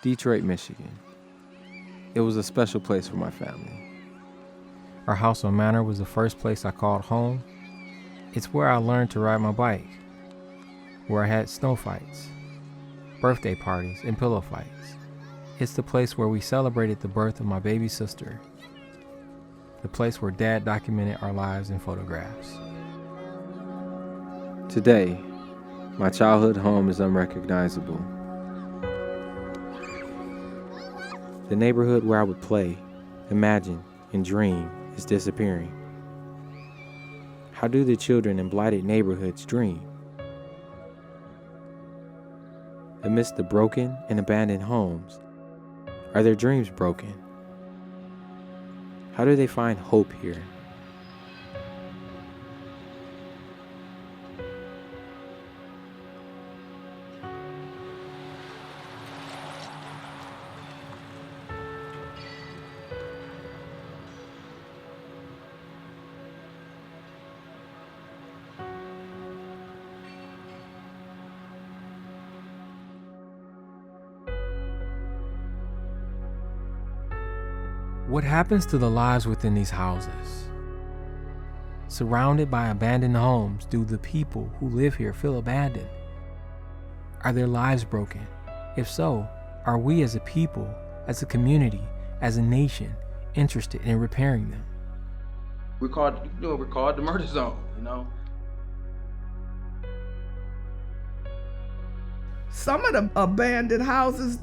Detroit, Michigan. It was a special place for my family. Our house on Manor was the first place I called home. It's where I learned to ride my bike, where I had snow fights, birthday parties, and pillow fights. It's the place where we celebrated the birth of my baby sister, the place where Dad documented our lives in photographs. Today, my childhood home is unrecognizable. The neighborhood where I would play, imagine, and dream is disappearing. How do the children in blighted neighborhoods dream? Amidst the broken and abandoned homes, are their dreams broken? How do they find hope here? What happens to the lives within these houses? Surrounded by abandoned homes, do the people who live here feel abandoned? Are their lives broken? If so, are we as a people, as a community, as a nation, interested in repairing them? We're called the murder zone, Some of the abandoned houses,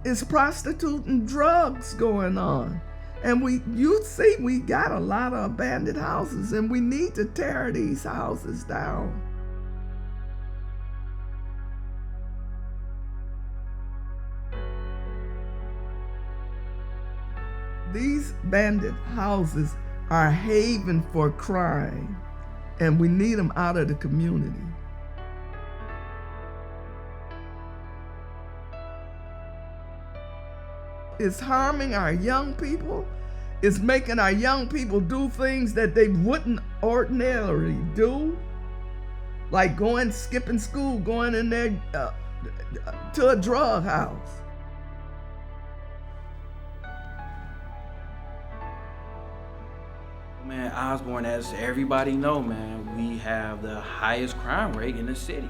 it's prostitute and drugs going on. And we got a lot of abandoned houses, and we need to tear these houses down. These abandoned houses are a haven for crime, and we need them out of the community. It's harming our young people. It's making our young people do things that they wouldn't ordinarily do. Like skipping school, going in there to a drug house. Man, Osborn, as everybody know, man, we have the highest crime rate in the city.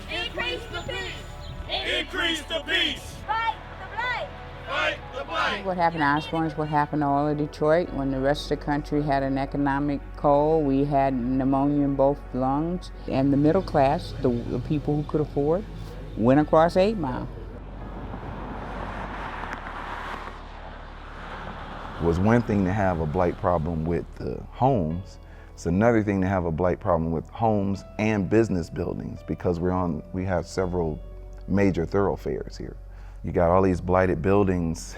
Increase the peace! Increase the peace! Fight the blight! Fight the blight! What happened to Osborn is what happened to all of Detroit. When the rest of the country had an economic cold, we had pneumonia in both lungs. And the middle class, the people who could afford, went across 8 Mile. It was one thing to have a blight problem with the homes. It's another thing to have a blight problem with homes and business buildings, because we have several major thoroughfares here. You got all these blighted buildings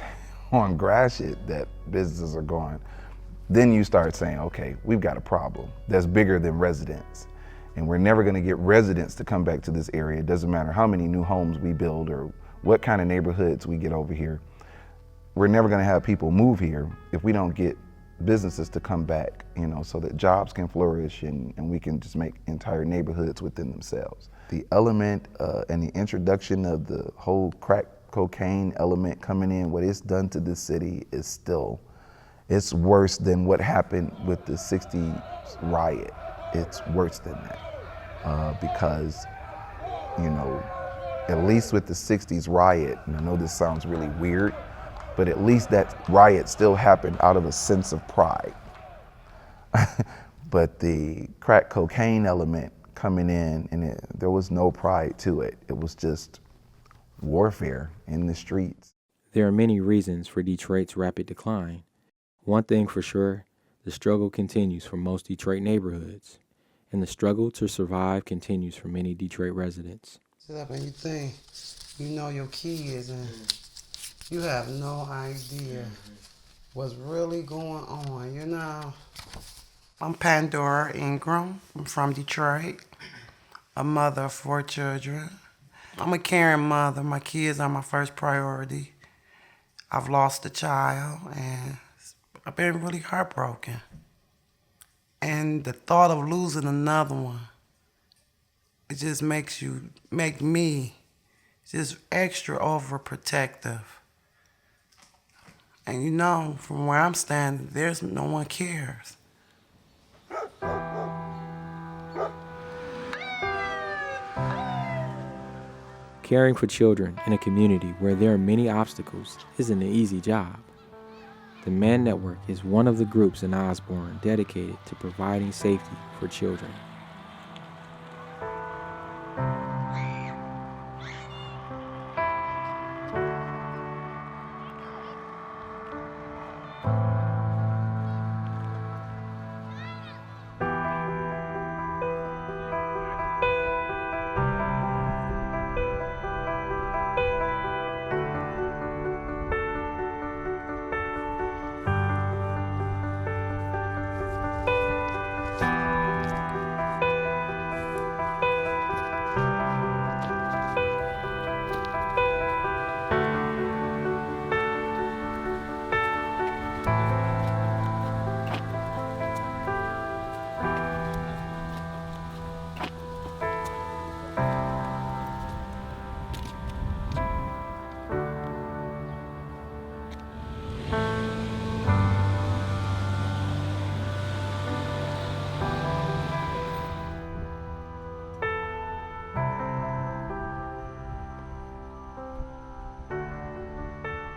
on Gratiot that businesses are going. Then you start saying, okay, we've got a problem that's bigger than residents. And we're never gonna get residents to come back to this area. It doesn't matter how many new homes we build or what kind of neighborhoods we get over here. We're never gonna have people move here if we don't get businesses to come back, so that jobs can flourish and we can just make entire neighborhoods within themselves. The element and the introduction of the whole crack cocaine element coming in, what it's done to this city is it's worse than what happened with the 60s riot. It's worse than that because, at least with the 60s riot, and I know this sounds really weird, but at least that riot still happened out of a sense of pride. But the crack cocaine element coming in, and there was no pride to it. It was just warfare in the streets. There are many reasons for Detroit's rapid decline. One thing for sure, the struggle continues for most Detroit neighborhoods. and the struggle to survive continues for many Detroit residents. Sit up and you think you know your kids and you have no idea what's really going on, you know. I'm Pandora Ingram. I'm from Detroit, a mother of 4 children. I'm a caring mother. My kids are my first priority. I've lost a child and I've been really heartbroken. And the thought of losing another one, it just make me just extra overprotective. And you know, from where I'm standing, there's no one cares. Caring for children in a community where there are many obstacles isn't an easy job. The MAN Network is one of the groups in Osborn dedicated to providing safety for children.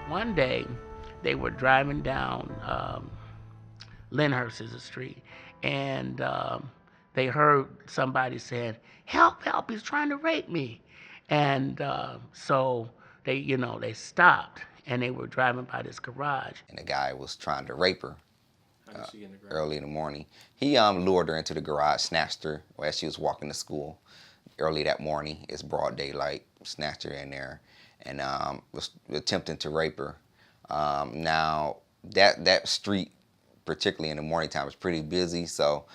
One day, they were driving down Lyndhurst is the street, and they heard somebody saying, "Help, help, he's trying to rape me." And so they stopped, and they were driving by this garage. And the guy was trying to rape her early in the morning. He lured her into the garage, snatched her as she was walking to school early that morning. It's broad daylight, snatched her in there, and was attempting to rape her. Now, that street, particularly in the morning time, is pretty busy, so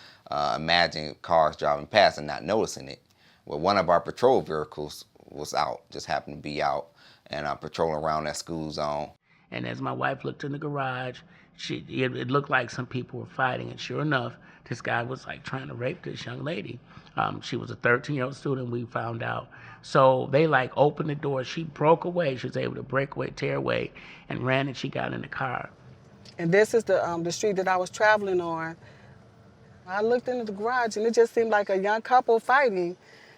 imagine cars driving past and not noticing it. Well, one of our patrol vehicles was out, just happened to be out, and patrolling around that school zone. And as my wife looked in the garage, it looked like some people were fighting, and sure enough, this guy was like trying to rape this young lady. She was a 13-year-old student, we found out. So they like opened the door. She broke away. She was able to break away, tear away, and ran, and she got in the car. And this is the street that I was traveling on. I looked into the garage, and it just seemed like a young couple fighting.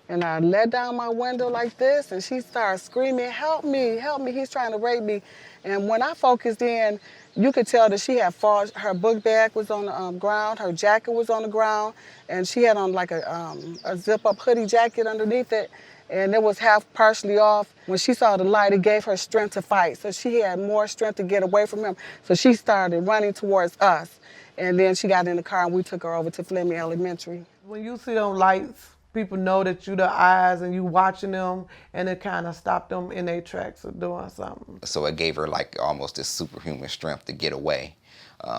And I let down my window like this, and she started screaming, "Help me, help me, he's trying to rape me." And when I focused in, you could tell that she had fallen. Her book bag was on the ground, her jacket was on the ground, and she had on like a zip-up hoodie jacket underneath it, and it was half partially off. When she saw the light, it gave her strength to fight, so she had more strength to get away from him. So she started running towards us, and then she got in the car, and we took her over to Fleming Elementary. When you see them lights, people know that you the eyes and you watching them, and it kind of stopped them in their tracks of doing something. So it gave her like almost this superhuman strength to get away,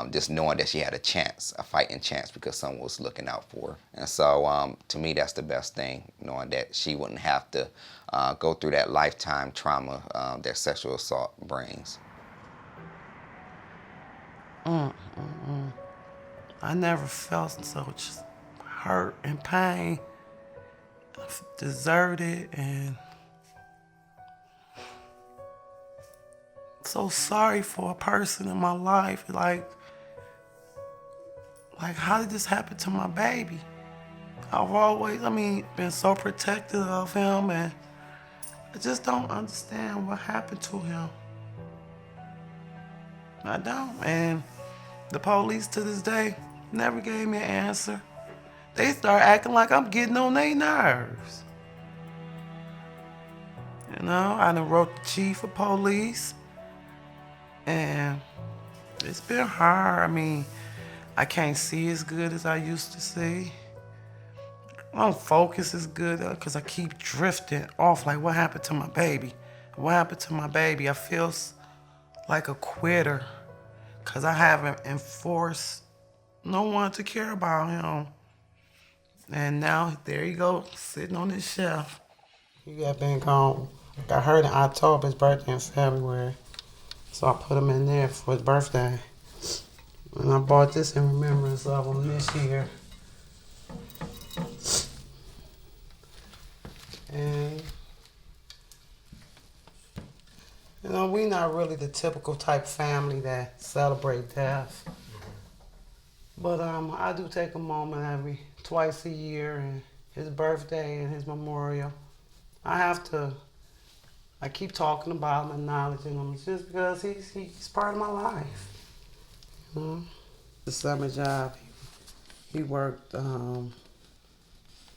just knowing that she had a chance, a fighting chance, because someone was looking out for her. And so to me, that's the best thing, knowing that she wouldn't have to go through that lifetime trauma that sexual assault brings. I never felt such hurt and pain. Deserted and so sorry for a person in my life. Like how did this happen to my baby? I've always, been so protective of him, and I just don't understand what happened to him. I don't, and the police to this day never gave me an answer. They start acting like I'm getting on their nerves. You know, I done wrote the chief of police, and it's been hard. I can't see as good as I used to see. Focus is good because I keep drifting off. Like, what happened to my baby? What happened to my baby? I feel like a quitter because I haven't enforced no one to care about him. And now, there you go, sitting on this shelf. He got been gone. Got hurt in October, his birthday in February. So I put him in there for his birthday. And I bought this in remembrance of him this year. And, you know, we not really the typical type family that celebrate death. But I do take a moment twice a year, and his birthday and his memorial. I keep talking about him, acknowledging him, just because he's part of my life. You know? The summer job, he worked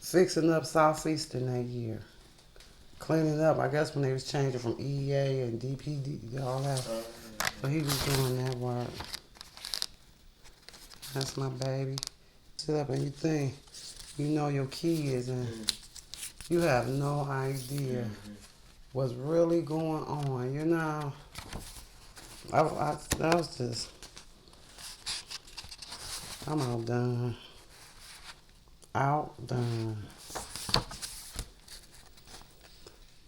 fixing up Southeastern that year. Cleaning up, I guess when they was changing from EEA and DPD, all that. So he was doing that work. That's my baby. Sit up and you think you know your kids and you have no idea what's really going on, you know. That was just, I'm outdone. Outdone.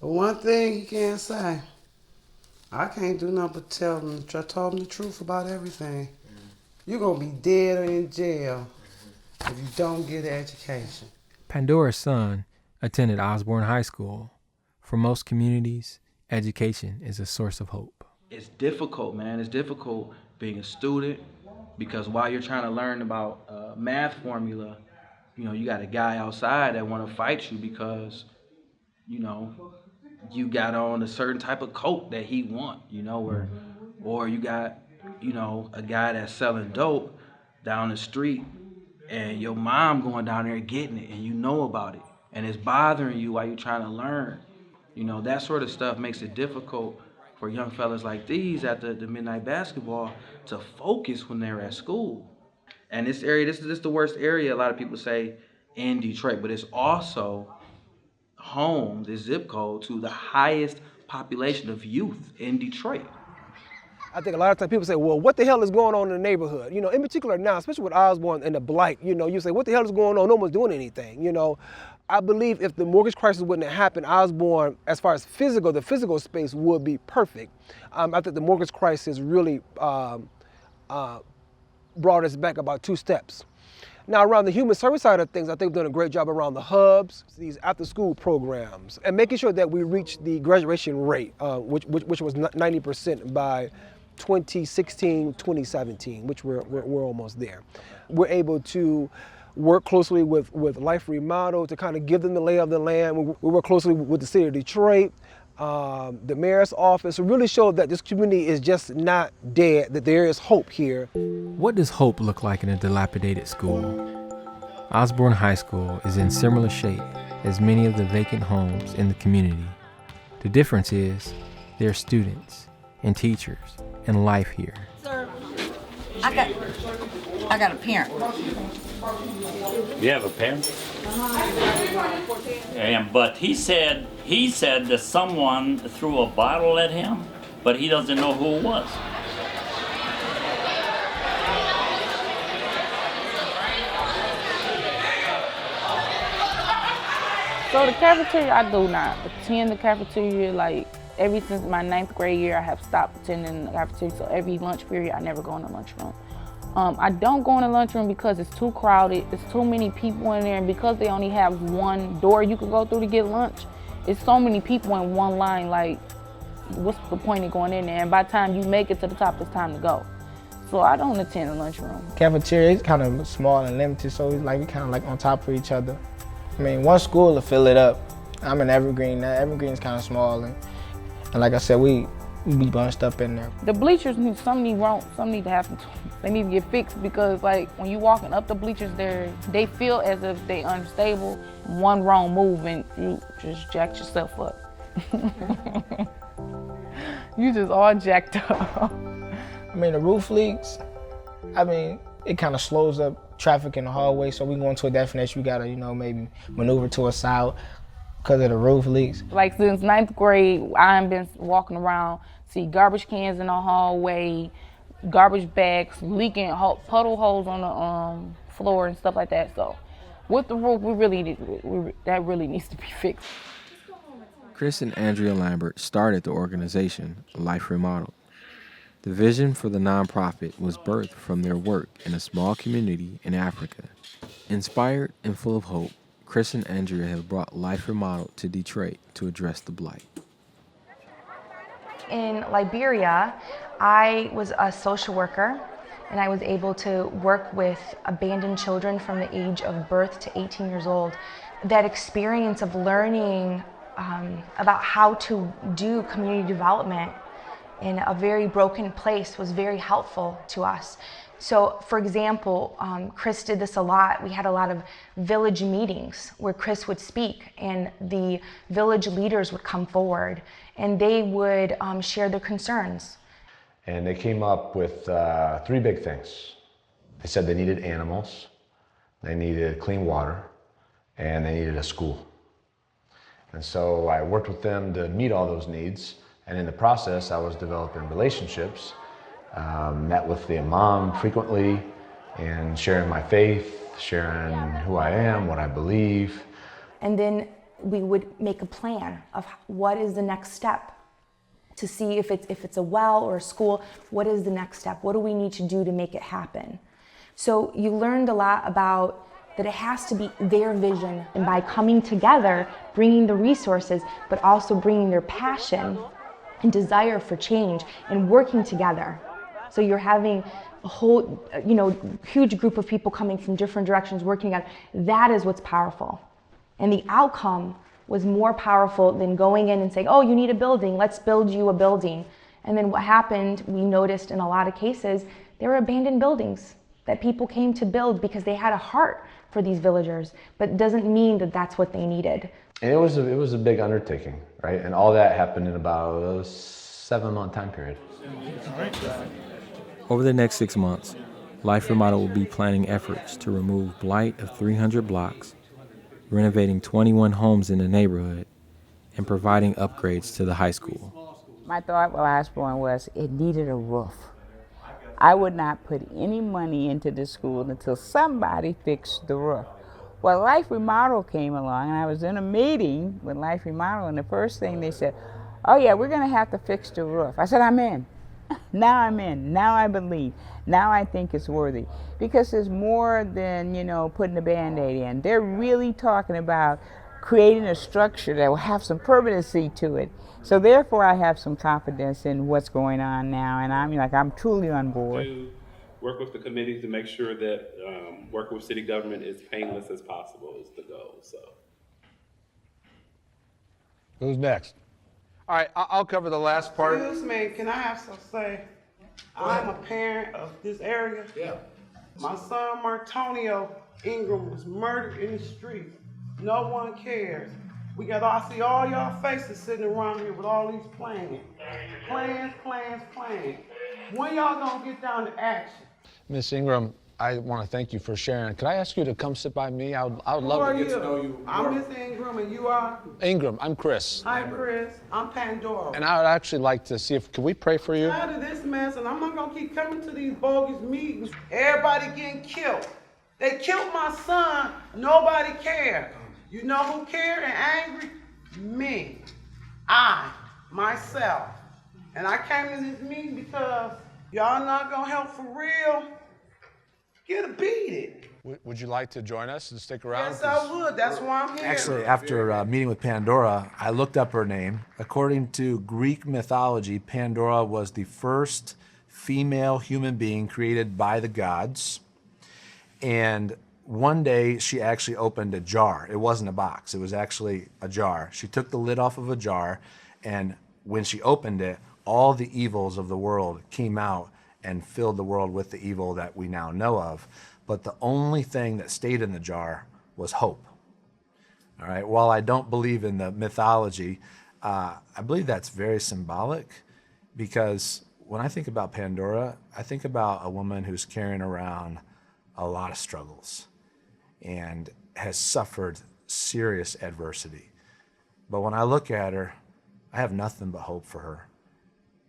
But one thing you can't say, I can't do nothing but tell them. I told them the truth about everything. You're going to be dead or in jail if you don't get an education. Pandora's son attended Osborn High School. For most communities, education is a source of hope. It's difficult, man. It's difficult being a student because while you're trying to learn about math formula, you know, you got a guy outside that want to fight you because, you know, you got on a certain type of coat that he want, you know, or you got, you know, a guy that's selling dope down the street and your mom going down there getting it and you know about it and it's bothering you while you're trying to learn. You know, that sort of stuff makes it difficult for young fellas like these at the midnight basketball to focus when they're at school. And this area, this is the worst area, a lot of people say, in Detroit, but it's also home, this zip code, to the highest population of youth in Detroit. I think a lot of times people say, well, what the hell is going on in the neighborhood? You know, in particular now, especially with Osborn and the blight, you know, you say, what the hell is going on? No one's doing anything, you know. I believe if the mortgage crisis wouldn't have happened, Osborn, as far as the physical space would be perfect. I think the mortgage crisis really brought us back about 2 steps. Now, around the human service side of things, I think we've done a great job around the hubs, these after-school programs, and making sure that we reach the graduation rate, which was 90% by 2016, 2017, which we're almost there. We're able to work closely with Life Remodeled to kind of give them the lay of the land. We work closely with the city of Detroit, the mayor's office, to really show that this community is just not dead, that there is hope here. What does hope look like in a dilapidated school? Osborn High School is in similar shape as many of the vacant homes in the community. The difference is there are students and teachers and life here. Sir, I got a parent. You have a parent? But he said that someone threw a bottle at him, but he doesn't know who it was. So the cafeteria, I do not attend the cafeteria. Like, ever since my 9th grade year, I have stopped attending the cafeteria. So every lunch period, I never go in the lunchroom. I don't go in the lunchroom because it's too crowded. It's too many people in there, and because they only have one door you can go through to get lunch, it's so many people in one line. Like, what's the point of going in there? And by the time you make it to the top, it's time to go. So I don't attend the lunchroom. Cafeteria is kind of small and limited, so it's like we kind of like on top of each other. I mean, one school will fill it up. I'm in Evergreen. Now Evergreen's kind of small, and like I said, we be bunched up in there. The bleachers, some need to happen. They need to get fixed because, like, when you walking up the bleachers, they feel as if they unstable. One wrong move and you just jacked yourself up. You just all jacked up. I mean, the roof leaks. I mean, it kind of slows up traffic in the hallway, so we going to a destination, we gotta, maybe maneuver to a side because of the roof leaks. Like since 9th grade, I've been walking around, see garbage cans in the hallway, garbage bags, leaking puddle holes on the floor and stuff like that. So with the roof, that really needs to be fixed. Chris and Andrea Lambert started the organization, Life Remodeled. The vision for the nonprofit was birthed from their work in a small community in Africa. Inspired and full of hope, Chris and Andrea have brought Life Remodeled to Detroit to address the blight. In Liberia, I was a social worker, and I was able to work with abandoned children from the age of birth to 18 years old. That experience of learning about how to do community development in a very broken place was very helpful to us. So, for example, Chris did this a lot. We had a lot of village meetings where Chris would speak and the village leaders would come forward and they would share their concerns. And they came up with 3 big things. They said they needed animals, they needed clean water, and they needed a school. And so I worked with them to meet all those needs. And in the process, I was developing relationships, met with the imam frequently, and sharing my faith, sharing who I am, what I believe. And then we would make a plan of what is the next step to see if it's a well or a school, what is the next step? What do we need to do to make it happen? So you learned a lot about that it has to be their vision, and by coming together, bringing the resources, but also bringing their passion and desire for change and working together. So you're having a whole, huge group of people coming from different directions working together. That is what's powerful. And the outcome was more powerful than going in and saying, oh, you need a building, let's build you a building. And then what happened, we noticed in a lot of cases, there were abandoned buildings that people came to build because they had a heart for these villagers, but it doesn't mean that that's what they needed. And it was a big undertaking, right? And all that happened in about a 7-month time period. Over the next 6 months, Life Remodeled will be planning efforts to remove blight of 300 blocks, renovating 21 homes in the neighborhood, and providing upgrades to the high school. My thought while I was born was it needed a roof. I would not put any money into the school until somebody fixed the roof. Well, Life Remodeled came along, and I was in a meeting with Life Remodeled, and the first thing they said, oh yeah, we're gonna have to fix the roof. I said, I'm in. Now I'm in. Now I believe. Now I think it's worthy. Because there's more than, putting a Band-Aid in. They're really talking about creating a structure that will have some permanency to it. So therefore I have some confidence in what's going on now, and I'm truly on board. To work with the committees to make sure that working with city government is painless as possible is the goal. So, who's next? All right, I'll cover the last part. Excuse me, can I have some say? I'm a parent of this area. Yeah. My son Martonio Ingram was murdered in the street. No one cares. I see all y'all faces sitting around here with all these plans. Plans. When y'all gonna get down to action? Miss Ingram, I want to thank you for sharing. Could I ask you to come sit by me? I would love to get to know you. I'm Miss Ingram, and you are? Ingram, I'm Chris. Hi, Chris. I'm Pandora. And I would actually like to see could we pray for you? Out of this mess, and I'm not gonna keep coming to these bogus meetings. Everybody getting killed. They killed my son. Nobody cared. You know who cared and angry? Me. Myself. And I came to this meeting because y'all not gonna help for real. Get a beat it. Would you like to join us and stick around? Yes, I would. That's why I'm here. Actually, after meeting with Pandora, I looked up her name. According to Greek mythology, Pandora was the first female human being created by the gods. And one day she actually opened a jar. It wasn't a box, it was actually a jar. She took the lid off of a jar, and when she opened it, all the evils of the world came out and filled the world with the evil that we now know of. But the only thing that stayed in the jar was hope. All right, while I don't believe in the mythology, I believe that's very symbolic, because when I think about Pandora, I think about a woman who's carrying around a lot of struggles and has suffered serious adversity. But when I look at her, I have nothing but hope for her.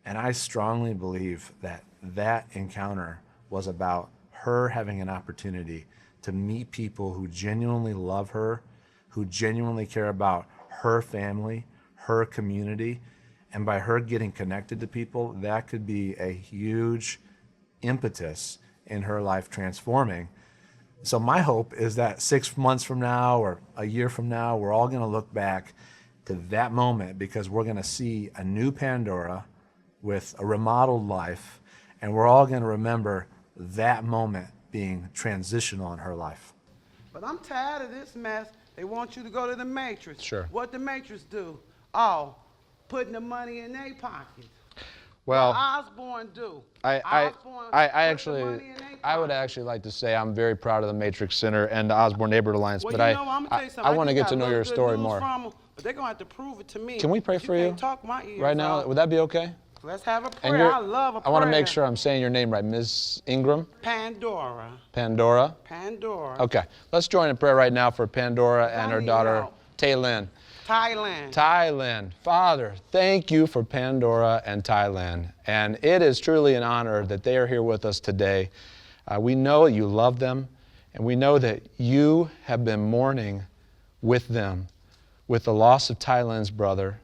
And I strongly believe that that encounter was about her having an opportunity to meet people who genuinely love her, who genuinely care about her family, her community, and by her getting connected to people, that could be a huge impetus in her life transforming. So my hope is that 6 months from now or a year from now, we're all gonna look back to that moment because we're gonna see a new Pandora with a remodeled life, and we're all gonna remember that moment being transitional in her life. But I'm tired of this mess. They want you to go to the Matrix. Sure. What the Matrix do? Oh, putting the money in their pocket. Well, What Osborn do? I Osborn put the money in their I would actually like to say I'm very proud of the Matrix Center and the Osborn Neighborhood Alliance, Well, but you know, I'm gonna tell you something. I want to just get to got know your good story news more. from 'em, but they're gonna have to prove it to me. Can we pray for you can't talk my ears right now? off. Would that be okay? Let's have a And prayer. I love a prayer. I want to make sure I'm saying your name right, Ms. Ingram? Pandora. Pandora? Pandora. Okay, let's join in prayer right now for Pandora and her daughter, Taylin. Thailand. Thailand. Father, thank you for Pandora and Thailand. And it is truly an honor that they are here with us today. We know you love them, and we know that you have been mourning with them, with the loss of Thailand's brother,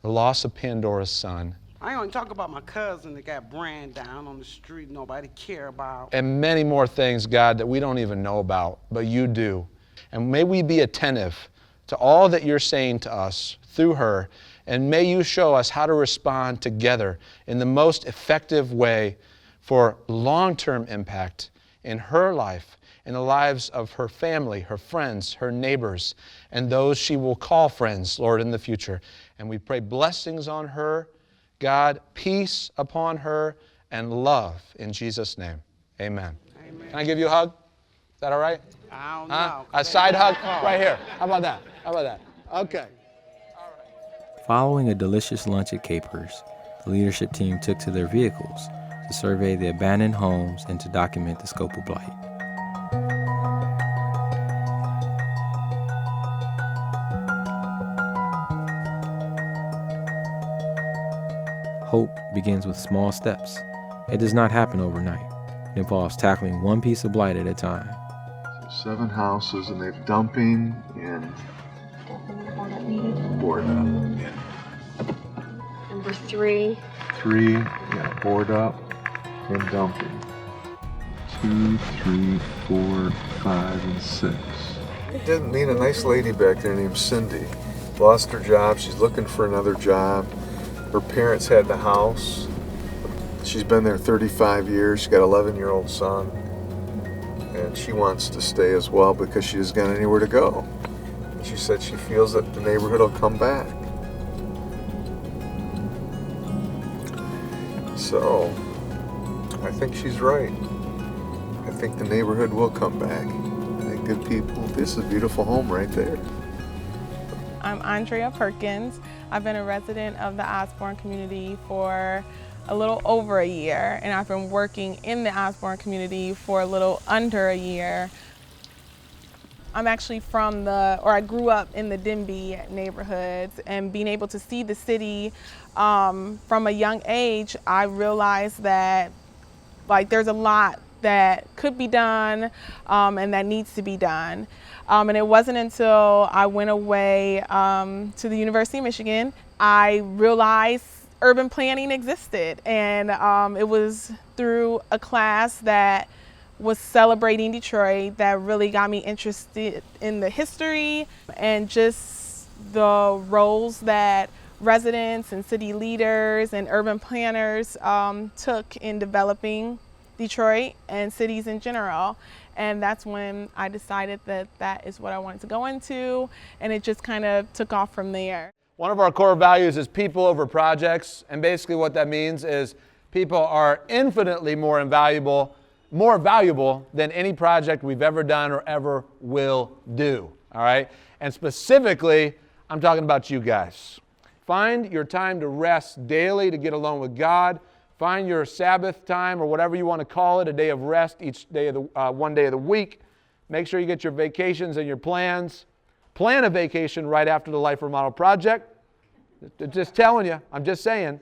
the loss of Pandora's son, I ain't gonna talk about my cousin that got brand down on the street nobody care about. and many more things, God, that we don't even know about, but you do. And may we be attentive to all that you're saying to us through her, and may you show us how to respond together in the most effective way for long-term impact in her life, in the lives of her family, her friends, her neighbors, and those she will call friends, Lord, in the future. And we pray blessings on her, God, peace upon her, and love in Jesus' name. Amen. Can I give you a hug? Is that all right? I don't know. A side hug right here. How about that? How about that? Okay. Following a delicious lunch at Capers, the leadership team took to their vehicles to survey the abandoned homes and to document the scope of blight. Hope begins with small steps. It does not happen overnight. It involves tackling one piece of blight at a time. 7 houses, and they're dumping and board up. Number 3. 3, yeah, board up and dumping. 2, 3, 4, 5, and 6. Didn't meet a nice lady back there named Cindy. Lost her job. She's looking for another job. Her parents had the house. She's been there 35 years. She's got an 11-year-old son. And she wants to stay as well because she hasn't got anywhere to go. She said she feels that the neighborhood will come back. So, I think she's right. I think the neighborhood will come back. I think good people, this is a beautiful home right there. I'm Andrea Perkins. I've been a resident of the Osborn community for a little over a year, and I've been working in the Osborn community for a little under a year. I'm actually I grew up in the Denby neighborhoods, and being able to see the city from a young age, I realized that there's a lot that could be done and that needs to be done. And it wasn't until I went away to the University of Michigan, I realized urban planning existed. And it was through a class that was celebrating Detroit that really got me interested in the history and just the roles that residents and city leaders and urban planners took in developing Detroit and cities in general. And that's when I decided that that is what I wanted to go into, and it just kind of took off from there. One of our core values is people over projects, and basically what that means is people are infinitely more valuable than any project we've ever done or ever will do, all right? And specifically, I'm talking about you guys. Find your time to rest daily, to get alone with God. Find your Sabbath time or whatever you want to call it, a day of rest each day of the one day of the week. Make sure you get your vacations and your plans. Plan a vacation right after the Life Remodeled project. Just telling you, I'm just saying,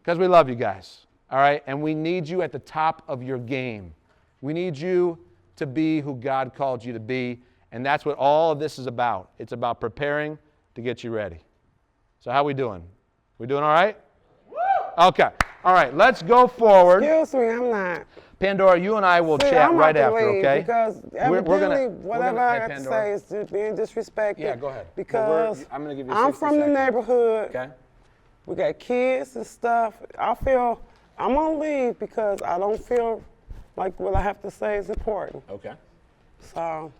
because we love you guys, all right? And we need you at the top of your game. We need you to be who God called you to be, and that's what all of this is about. It's about preparing to get you ready. So how we doing? We doing all right? Okay. All right, let's go forward. Excuse me, I'm not. Pandora, you and I will chat right after, okay? Because whatever I have to say is just being disrespected. Yeah, go ahead. Because I'm going to give you 60 I'm from the seconds. neighborhood. Okay. We got kids and stuff. I feel I'm going to leave because I don't feel like what I have to say is important. Okay. So,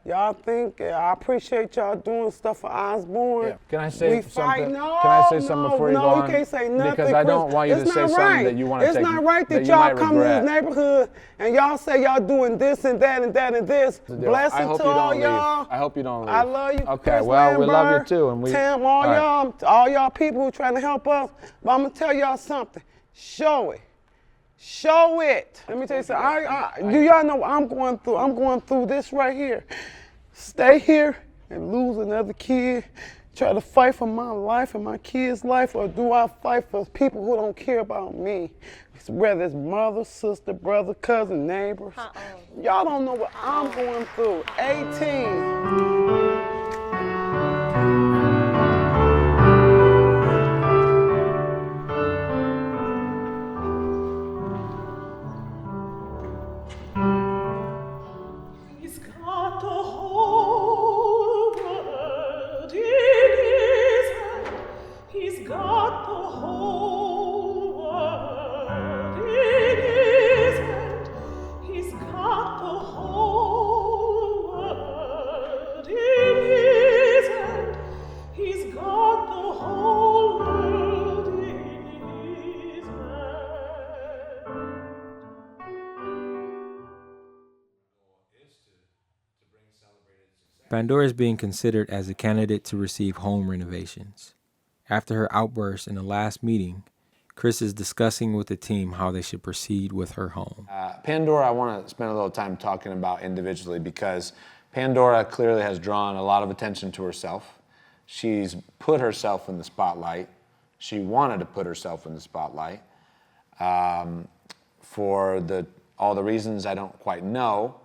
y'all think, I appreciate y'all doing stuff for Osborn. Yeah. Can I say something? No, Can I say something before you go on? No, you can't say nothing. Because I don't want you to say something that you want to take. It's not right that you y'all might come to regret. this neighborhood and y'all say y'all doing this and that and that and this. Blessing to all y'all. I hope you don't leave. I love you. Okay, Chris well, we love you Lambert, too. And we, Tim, all all y'all people who trying to help us. But I'm going to tell y'all something. Show it. Show it. Let me tell you something. Do y'all know what I'm going through? I'm going through this right here. Stay here and lose another kid, try to fight for my life and my kid's life, or do I fight for people who don't care about me? Whether it's mother, sister, brother, cousin, neighbors. Y'all don't know what I'm going through. 18. Pandora is being considered as a candidate to receive home renovations. After her outburst in the last meeting, Chris is discussing with the team how they should proceed with her home. Pandora, I want to spend a little time talking about individually because Pandora clearly has drawn a lot of attention to herself. She's put herself in the spotlight. She wanted to put herself in the spotlight for all the reasons I don't quite know.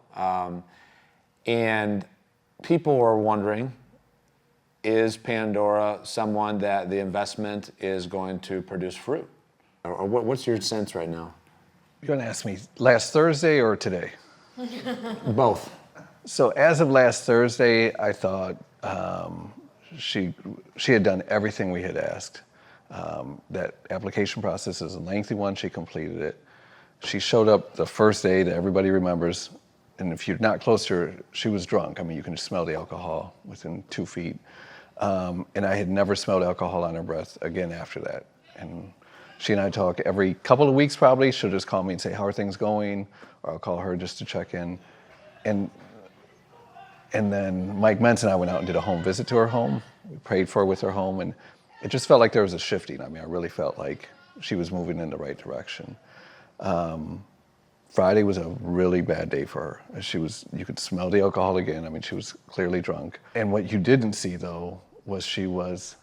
And people are wondering, is Pandora someone that the investment is going to produce fruit? Or what's your sense right now? You're going to ask me last Thursday or today? Both. So as of last Thursday, I thought she had done everything we had asked. That application process is a lengthy one. She completed it. She showed up the first day that everybody remembers. And if you're not close to her, she was drunk. I mean, you can just smell the alcohol within 2 feet. And I had never smelled alcohol on her breath again after that. And she and I talk every couple of weeks probably. She'll just call me and say, how are things going? Or I'll call her just to check in. And then Mike Mentz and I went out and did a home visit to her home. We prayed for her with her home. And it just felt like there was a shifting. I mean, I really felt like she was moving in the right direction. Friday was a really bad day for her. You could smell the alcohol again. I mean, she was clearly drunk. And what you didn't see though, was she wasn't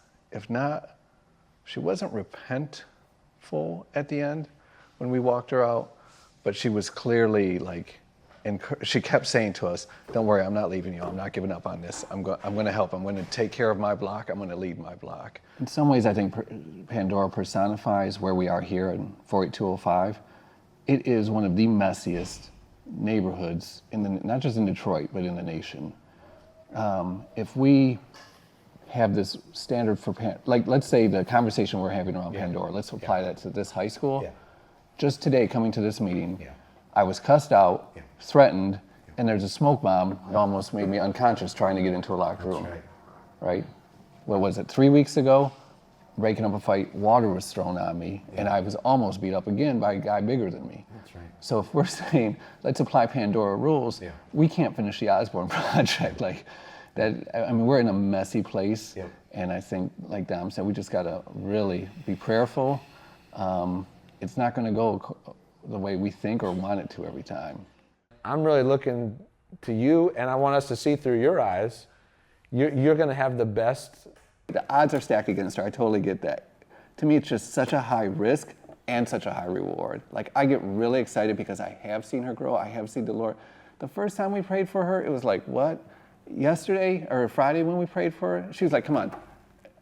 repentful at the end when we walked her out, but she was clearly she kept saying to us, don't worry, I'm not leaving you. I'm not giving up on this. I'm going to help. I'm going to take care of my block. I'm going to lead my block. In some ways, I think Pandora personifies where we are here in 48205. It is one of the messiest neighborhoods, not just in Detroit, but in the nation. If we have this standard for, let's say the conversation we're having around Pandora, let's apply that to this high school. Just today, coming to this meeting, I was cussed out, threatened, and there's a smoke bomb that almost made me unconscious trying to get into a locked room. Right? What was it, 3 weeks ago? Breaking up a fight, water was thrown on me, and I was almost beat up again by a guy bigger than me. That's right. So if we're saying, let's apply Pandora rules, we can't finish the Osborn project. We're in a messy place, and I think, like Dom said, we just gotta really be prayerful, it's not going to go the way we think or want it to every time. I'm really looking to you, and I want us to see through your eyes. You're going to have the best. The odds are stacked against her. I totally get that. To me, it's just such a high risk and such a high reward. Like, I get really excited because I have seen her grow. I have seen the Lord. The first time we prayed for her, it was like, what? Yesterday or Friday when we prayed for her, she was like, come on.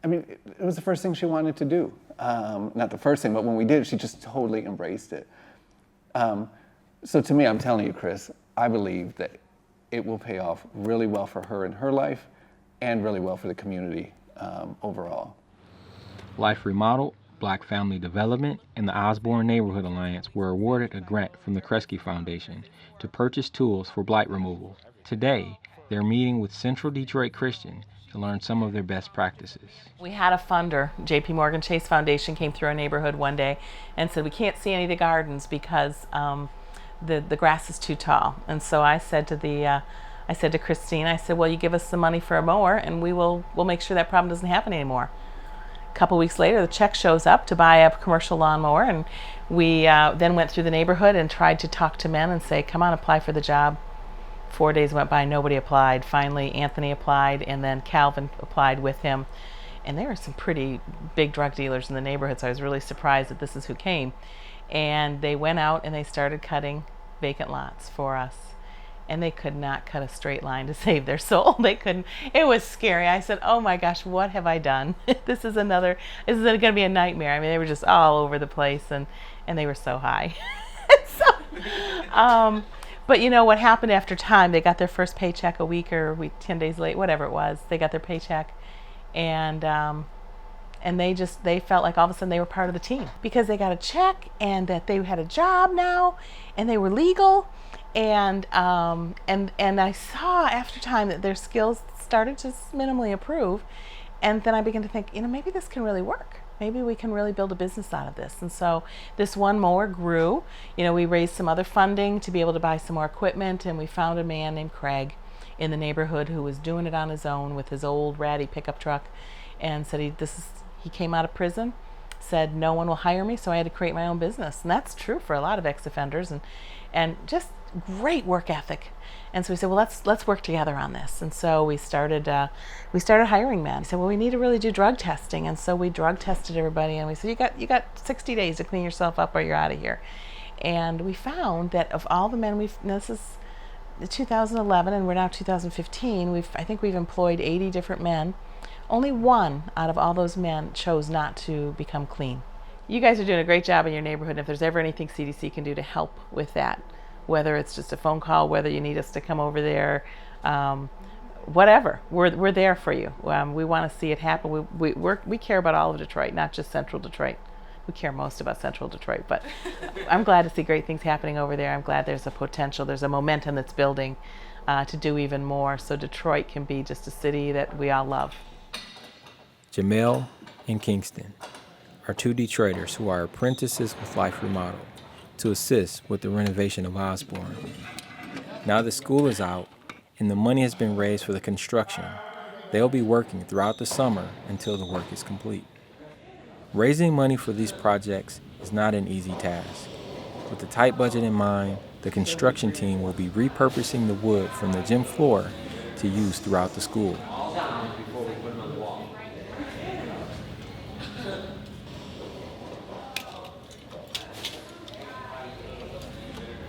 I mean, it was the first thing she wanted to do. Not the first thing, but when we did, she just totally embraced it. So to me, I'm telling you, Chris, I believe that it will pay off really well for her in her life and really well for the community overall. Life Remodeled, Black Family Development, and the Osborn Neighborhood Alliance were awarded a grant from the Kresge Foundation to purchase tools for blight removal. Today, they're meeting with Central Detroit Christian to learn some of their best practices. We had a funder, JP Morgan Chase Foundation, came through our neighborhood one day and said, we can't see any of the gardens because the grass is too tall. And so I said to Christine, I said, well, you give us some money for a mower and we'll make sure that problem doesn't happen anymore. A couple weeks later, the check shows up to buy a commercial lawnmower, and we then went through the neighborhood and tried to talk to men and say, come on, apply for the job. 4 days went by, nobody applied. Finally, Anthony applied, and then Calvin applied with him. And there were some pretty big drug dealers in the neighborhood, so I was really surprised that this is who came. And they went out and they started cutting vacant lots for us. And they could not cut a straight line to save their soul. They couldn't. It was scary. I said, oh my gosh, what have I done? This is going to be a nightmare. I mean, they were just all over the place, and they were so high. But you know what happened after time? They got their first paycheck a week or 10 days late, whatever it was. They got their paycheck, and they felt like all of a sudden they were part of the team because they got a check and that they had a job now and they were legal. And I saw after time that their skills started to minimally improve, and then I began to think, you know, maybe this can really work. Maybe we can really build a business out of this. And so this one mower grew. You know, we raised some other funding to be able to buy some more equipment, and we found a man named Craig in the neighborhood who was doing it on his own with his old ratty pickup truck, and said he came out of prison, said no one will hire me, so I had to create my own business. And that's true for a lot of ex-offenders, and just great work ethic. And so we said, well, let's work together on this. And so we started hiring men. We said, well, we need to really do drug testing. And so we drug tested everybody, and we said, you got 60 days to clean yourself up or you're out of here. And we found that of all the men this is 2011 and we're now 2015, I think we've employed 80 different men. Only one out of all those men chose not to become clean. You guys are doing a great job in your neighborhood. If there's ever anything CDC can do to help with that, whether it's just a phone call, whether you need us to come over there, whatever, we're there for you. We want to see it happen. We care about all of Detroit, not just Central Detroit. We care most about Central Detroit, but I'm glad to see great things happening over there. I'm glad there's a potential, there's a momentum that's building to do even more, so Detroit can be just a city that we all love. Jamel and Kingston are two Detroiters who are apprentices with Life Remodeled to assist with the renovation of Osborn. Now the school is out and the money has been raised for the construction, they'll be working throughout the summer until the work is complete. Raising money for these projects is not an easy task. With the tight budget in mind, the construction team will be repurposing the wood from the gym floor to use throughout the school.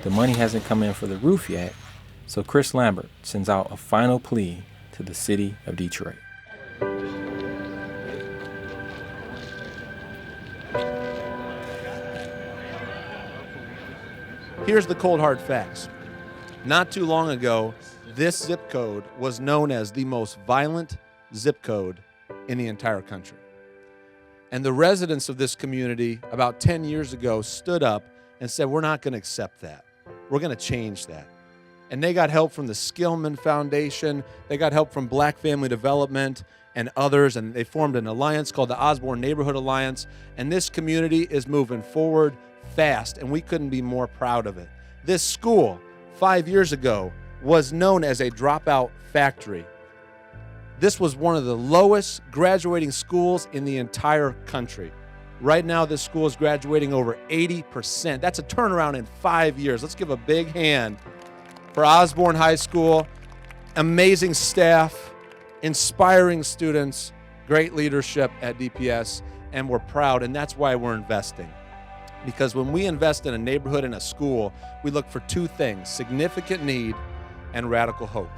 The money hasn't come in for the roof yet, so Chris Lambert sends out a final plea to the city of Detroit. Here's the cold hard facts. Not too long ago, this zip code was known as the most violent zip code in the entire country. And the residents of this community about 10 years ago stood up and said, we're not going to accept that. We're going to change that. And they got help from the Skillman Foundation. They got help from Black Family Development and others, and they formed an alliance called the Osborn Neighborhood Alliance. And this community is moving forward fast, and we couldn't be more proud of it. This school, 5 years ago, was known as a dropout factory. This was one of the lowest graduating schools in the entire country. Right now, this school is graduating over 80%. That's a turnaround in 5 years. Let's give a big hand for Osborn High School. Amazing staff, inspiring students, great leadership at DPS, and we're proud, and that's why we're investing. Because when we invest in a neighborhood and a school, we look for two things: significant need and radical hope.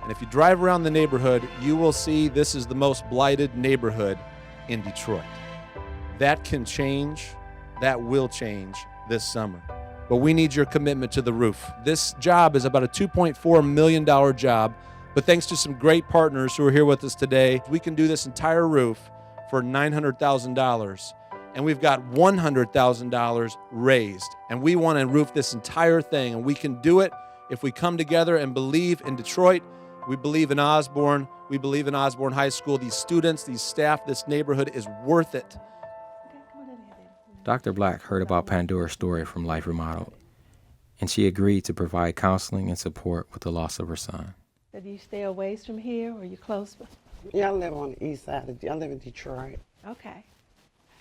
And if you drive around the neighborhood, you will see this is the most blighted neighborhood in Detroit. That can change, that will change this summer. But we need your commitment to the roof. This job is about a $2.4 million job, but thanks to some great partners who are here with us today, we can do this entire roof for $900,000. And we've got $100,000 raised. And we want to roof this entire thing, and we can do it if we come together and believe in Detroit. We believe in Osborn. We believe in Osborn High School. These students, these staff, this neighborhood is worth it. Dr. Black heard about Pandora's story from Life Remodeled, and she agreed to provide counseling and support with the loss of her son. Do you stay away from here, or you close? Yeah, I live on the east side. I live in Detroit. Okay.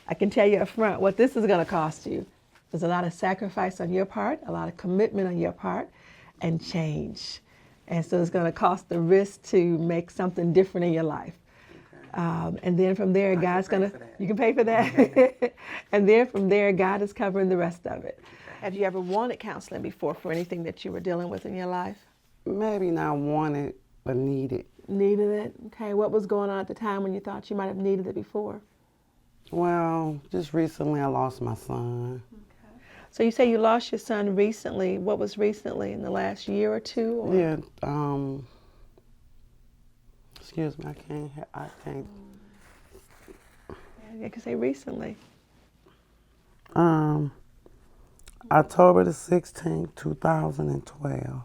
I can tell you up front what this is going to cost you. There's a lot of sacrifice on your part, a lot of commitment on your part, and change. And so it's going to cost the risk to make something different in your life. And then from there, God's going to, you can pay for that. And then from there, God is covering the rest of it. Have you ever wanted counseling before for anything that you were dealing with in your life? Maybe not wanted, but needed. Needed it? Okay. What was going on at the time when you thought you might have needed it before? Well, just recently I lost my son. Okay. So you say you lost your son recently. What was recently, in the last year or two? Or? Yeah. Excuse me, I can't. Yeah, you can say recently. October the 16th, 2012.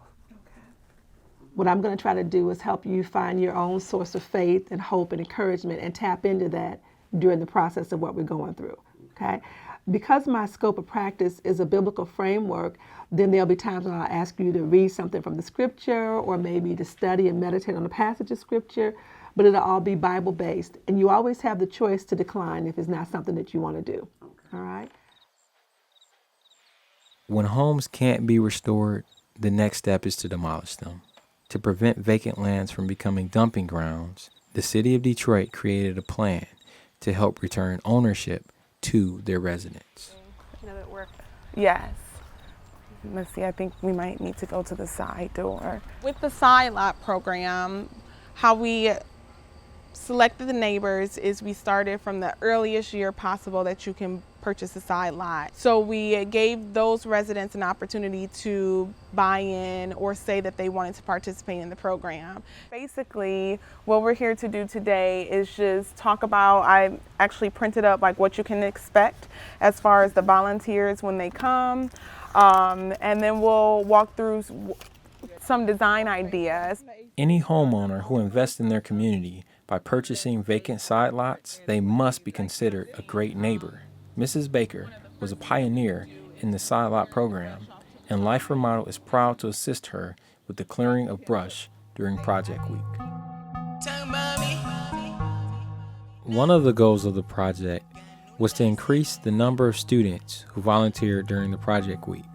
What I'm going to try to do is help you find your own source of faith and hope and encouragement and tap into that during the process of what we're going through, okay? Because my scope of practice is a biblical framework, then there'll be times when I'll ask you to read something from the scripture or maybe to study and meditate on a passage of scripture, but it'll all be Bible-based. And you always have the choice to decline if it's not something that you want to do, all right? When homes can't be restored, the next step is to demolish them. To prevent vacant lands from becoming dumping grounds, the city of Detroit created a plan to help return ownership to their residents. Yes. Let's see, I think we might need to go to the side door. With the side lot program, how we selected the neighbors is we started from the earliest year possible that you can purchase a side lot. So we gave those residents an opportunity to buy in or say that they wanted to participate in the program. Basically, what we're here to do today is just talk about, I actually printed up like what you can expect as far as the volunteers when they come, and then we'll walk through some design ideas. Any homeowner who invests in their community by purchasing vacant side lots, they must be considered a great neighbor. Mrs. Baker was a pioneer in the side lot program, and Life Remodeled is proud to assist her with the clearing of brush during Project Week. One of the goals of the project was to increase the number of students who volunteered during the Project Week.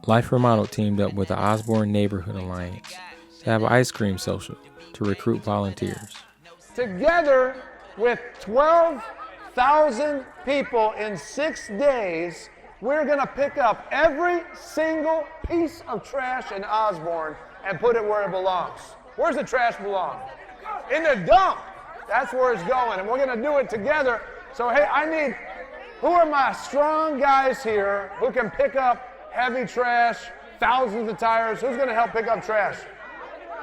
Life Remodeled teamed up with the Osborn Neighborhood Alliance to have an ice cream social to recruit volunteers. Together with 12,000 people in 6 days, we're gonna pick up every single piece of trash in Osborn and put it where it belongs. Where's the trash belong? In the dump. That's where it's going, and we're gonna do it together. So hey, who are my strong guys here who can pick up heavy trash, thousands of tires? Who's gonna help pick up trash?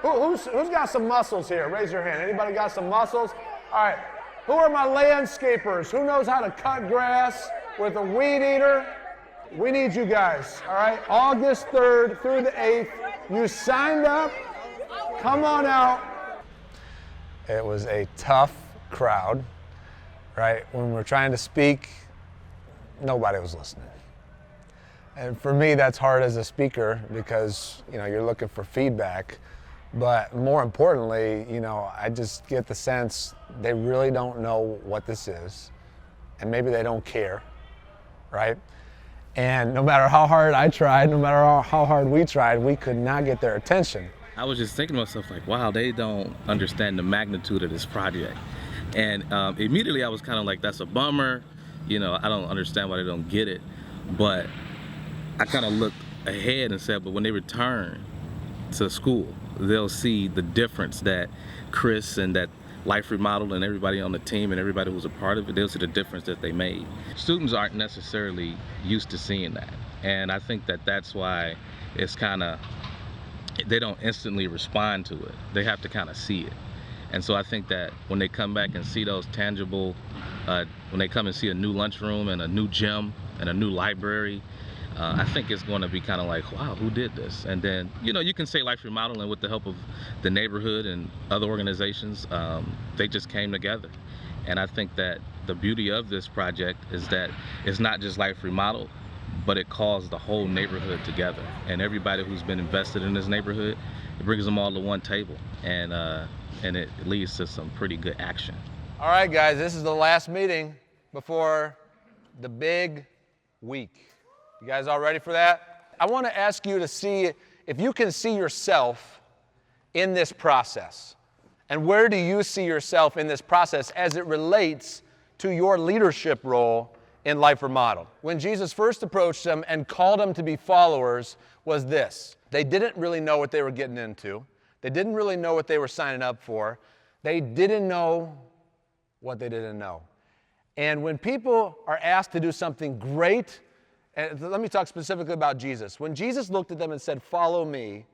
Who's got some muscles here? Raise your hand. Anybody got some muscles? All right. Who are my landscapers? Who knows how to cut grass with a weed eater? We need you guys, all right? August 3rd through the 8th. You signed up. Come on out. It was a tough crowd, right? When we're trying to speak, nobody was listening. And for me, that's hard as a speaker because, you're looking for feedback. But more importantly, I just get the sense they really don't know what this is. and maybe they don't care, right? And no matter how hard I tried, no matter how hard we tried, we could not get their attention. I was just thinking to myself, like, wow, they don't understand the magnitude of this project. And immediately I was kind of like, that's a bummer. You know, I don't understand why they don't get it. But I kind of looked ahead and said, but when they return to school, they'll see the difference that Chris and that Life Remodeled and everybody on the team and everybody who's a part of it, they'll see the difference that they made. Students aren't necessarily used to seeing that. And I think that that's why it's kind of, they don't instantly respond to it. They have to kind of see it. And so I think that when they come back and see those tangible, when they come and see a new lunchroom and a new gym and a new library, I think it's going to be kind of like, wow, who did this? And then, you know, you can say Life Remodeling with the help of the neighborhood and other organizations, they just came together. And I think that the beauty of this project is that it's not just Life Remodeled, but it calls the whole neighborhood together. And everybody who's been invested in this neighborhood, it brings them all to one table. And it leads to some pretty good action. All right, guys, this is the last meeting before the big week. You guys all ready for that? I want to ask you to see if you can see yourself in this process. And where do you see yourself in this process as it relates to your leadership role in Life Remodeled? When Jesus first approached them and called them to be followers was this. They didn't really know what they were getting into. They didn't really know what they were signing up for. They didn't know what they didn't know. And when people are asked to do something great, and let me talk specifically about Jesus. When Jesus looked at them and said, follow me,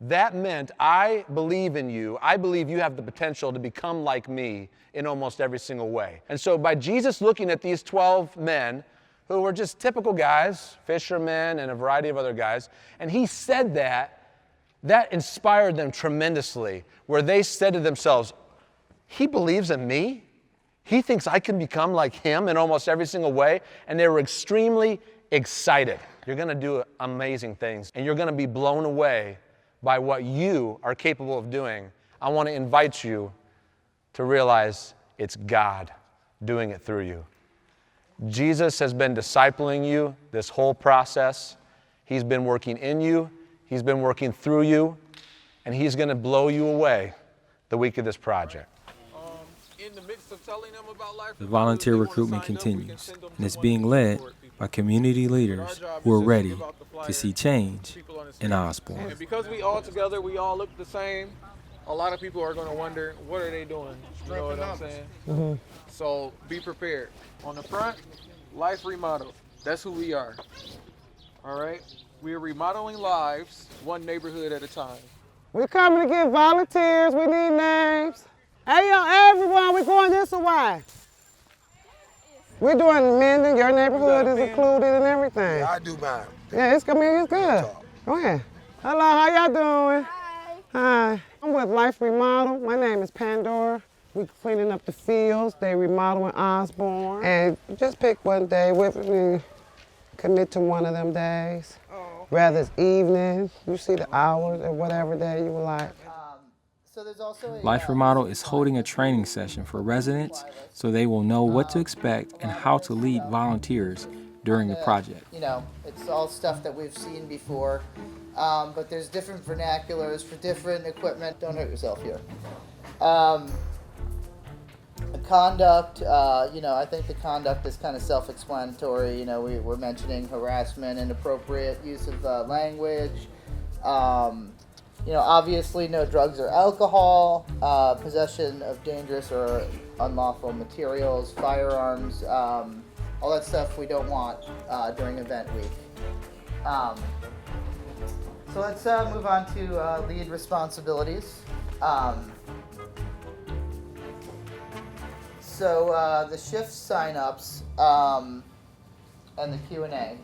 that meant, I believe in you. I believe you have the potential to become like me in almost every single way. And so by Jesus looking at these 12 men who were just typical guys, fishermen and a variety of other guys, and he said that inspired them tremendously, where they said to themselves, he believes in me? He thinks I can become like him in almost every single way? And they were extremely excited. You're going to do amazing things, and you're going to be blown away by what you are capable of doing. I want to invite you to realize it's God doing it through you. Jesus has been discipling you this whole process. He's been working in you. He's been working through you, and he's going to blow you away the week of this project. In the midst of telling them about Life The volunteer recruitment continues, and it's being led by community leaders who are ready to see change in Osborn. And because we all together, we all look the same, a lot of people are going to wonder, what are they doing? You know what I'm saying? Mm-hmm. So be prepared. On the front, Life Remodeled. That's who we are. All right? We are remodeling lives, one neighborhood at a time. We're coming to get volunteers. We need names. Hey, yo, everyone, we're going this way. We're doing mending. Your neighborhood is included and everything. Yeah, I do mine. Yeah, it's good. Go ahead. Hello, how y'all doing? Hi. I'm with Life Remodeled. My name is Pandora. We're cleaning up the fields. They remodeling Osborn. And just pick one day with me. Commit to one of them days. Whether it's evening, you see the hours or whatever day you would like. Life Remodeled is holding a training session for residents so they will know what to expect and how to lead volunteers during the project. You know, it's all stuff that we've seen before, but there's different vernaculars for different equipment. Don't hurt yourself here. The conduct, you know, I think the conduct is kind of self-explanatory. You know, we're mentioning harassment, inappropriate use of language. You know, obviously no drugs or alcohol, possession of dangerous or unlawful materials, firearms, all that stuff we don't want during event week. So let's move on to lead responsibilities. So the shift sign-ups and the Q&A.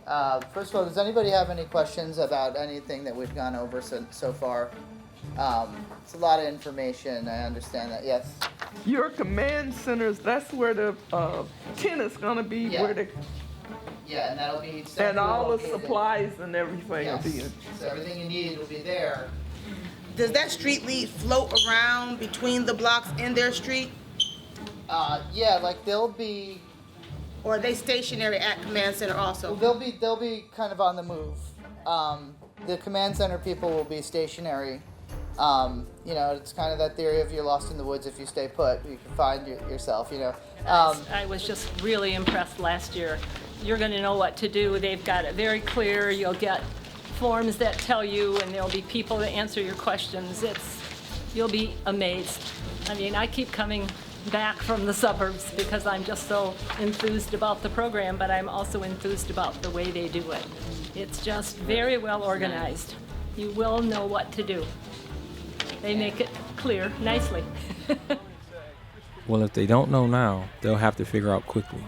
First of all, does anybody have any questions about anything that we've gone over so far? It's a lot of information, I understand that, yes? Your command centers, that's where the tent is going to be. Yeah. Where the, yeah, and that'll be... and all the supplies and everything yes. will be in. So everything you need will be there. Does that street lead float around between the blocks in their street? Yeah, like there'll be Or are they stationary at command center also? Well, they'll be kind of on the move. The command center people will be stationary. You know, it's kind of that theory of you're lost in the woods if you stay put. You can find yourself, you know. I was just really impressed last year. You're going to know what to do. They've got it very clear. You'll get forms that tell you, and there'll be people to answer your questions. You'll be amazed. I mean, I keep coming back from the suburbs because I'm just so enthused about the program, but I'm also enthused about the way they do it. It's just very well organized. You will know what to do. They make it clear nicely. Well, if they don't know now, they'll have to figure out quickly.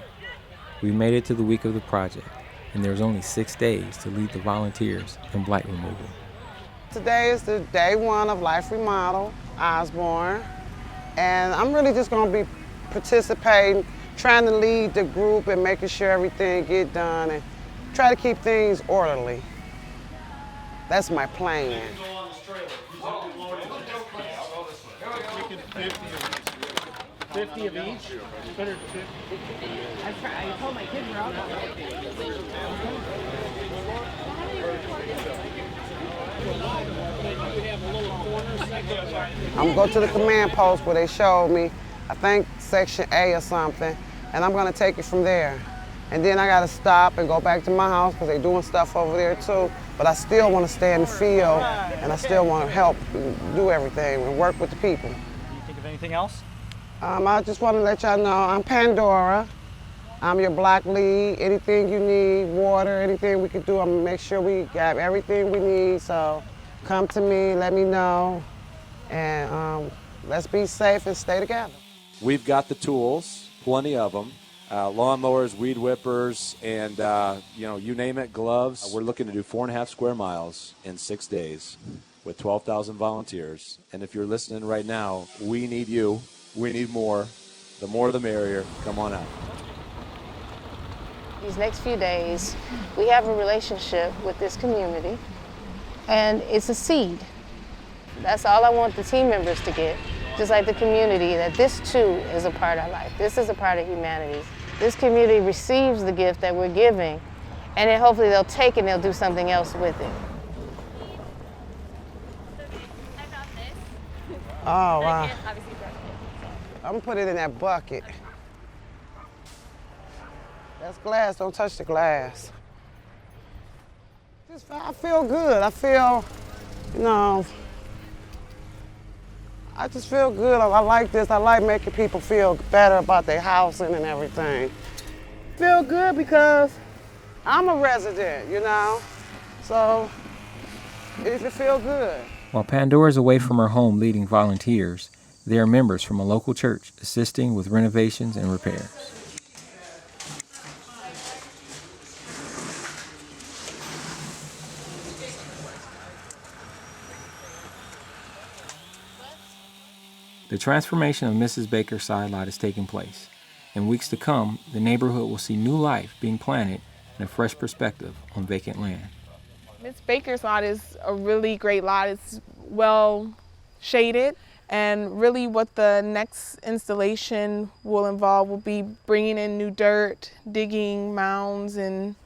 We made it to the week of the project, and there's only 6 days to lead the volunteers in blight removal. Today is the day 1 of Life Remodeled, Osborn, and I'm really just going to be participating, trying to lead the group and making sure everything get done and try to keep things orderly. That's my plan. 50 of each? Better 50. I told my kids we're out. I'm going to the command post where they showed me, I think section A or something, and I'm going to take it from there. And then I got to stop and go back to my house because they're doing stuff over there too. But I still want to stay in the field, and I still want to help do everything and work with the people. Do you think of anything else? I just want to let y'all know I'm Pandora. I'm your block lead. Anything you need, water, anything we can do, I'm going to make sure we got everything we need. So come to me, let me know, and let's be safe and stay together. We've got the tools, plenty of them. Lawnmowers, weed whippers, and you name it, gloves. We're looking to do 4.5 square miles in 6 days with 12,000 volunteers. And if you're listening right now, we need you. We need more. The more the merrier. Come on out. These next few days, we have a relationship with this community, and it's a seed. That's all I want the team members to get, just like the community, that this too is a part of life. This is a part of humanity. This community receives the gift that we're giving, and then hopefully they'll take it and they'll do something else with it. Oh, wow. I'm gonna put it in that bucket. That's glass, don't touch the glass. I feel good. I feel, I just feel good. I like this. I like making people feel better about their housing and everything. Feel good because I'm a resident, so it feel good. While Pandora is away from her home leading volunteers, there are members from a local church assisting with renovations and repairs. The transformation of Mrs. Baker's side lot is taking place. In weeks to come, the neighborhood will see new life being planted and a fresh perspective on vacant land. Miss Baker's lot is a really great lot. It's well shaded, and really what the next installation will involve will be bringing in new dirt, digging mounds and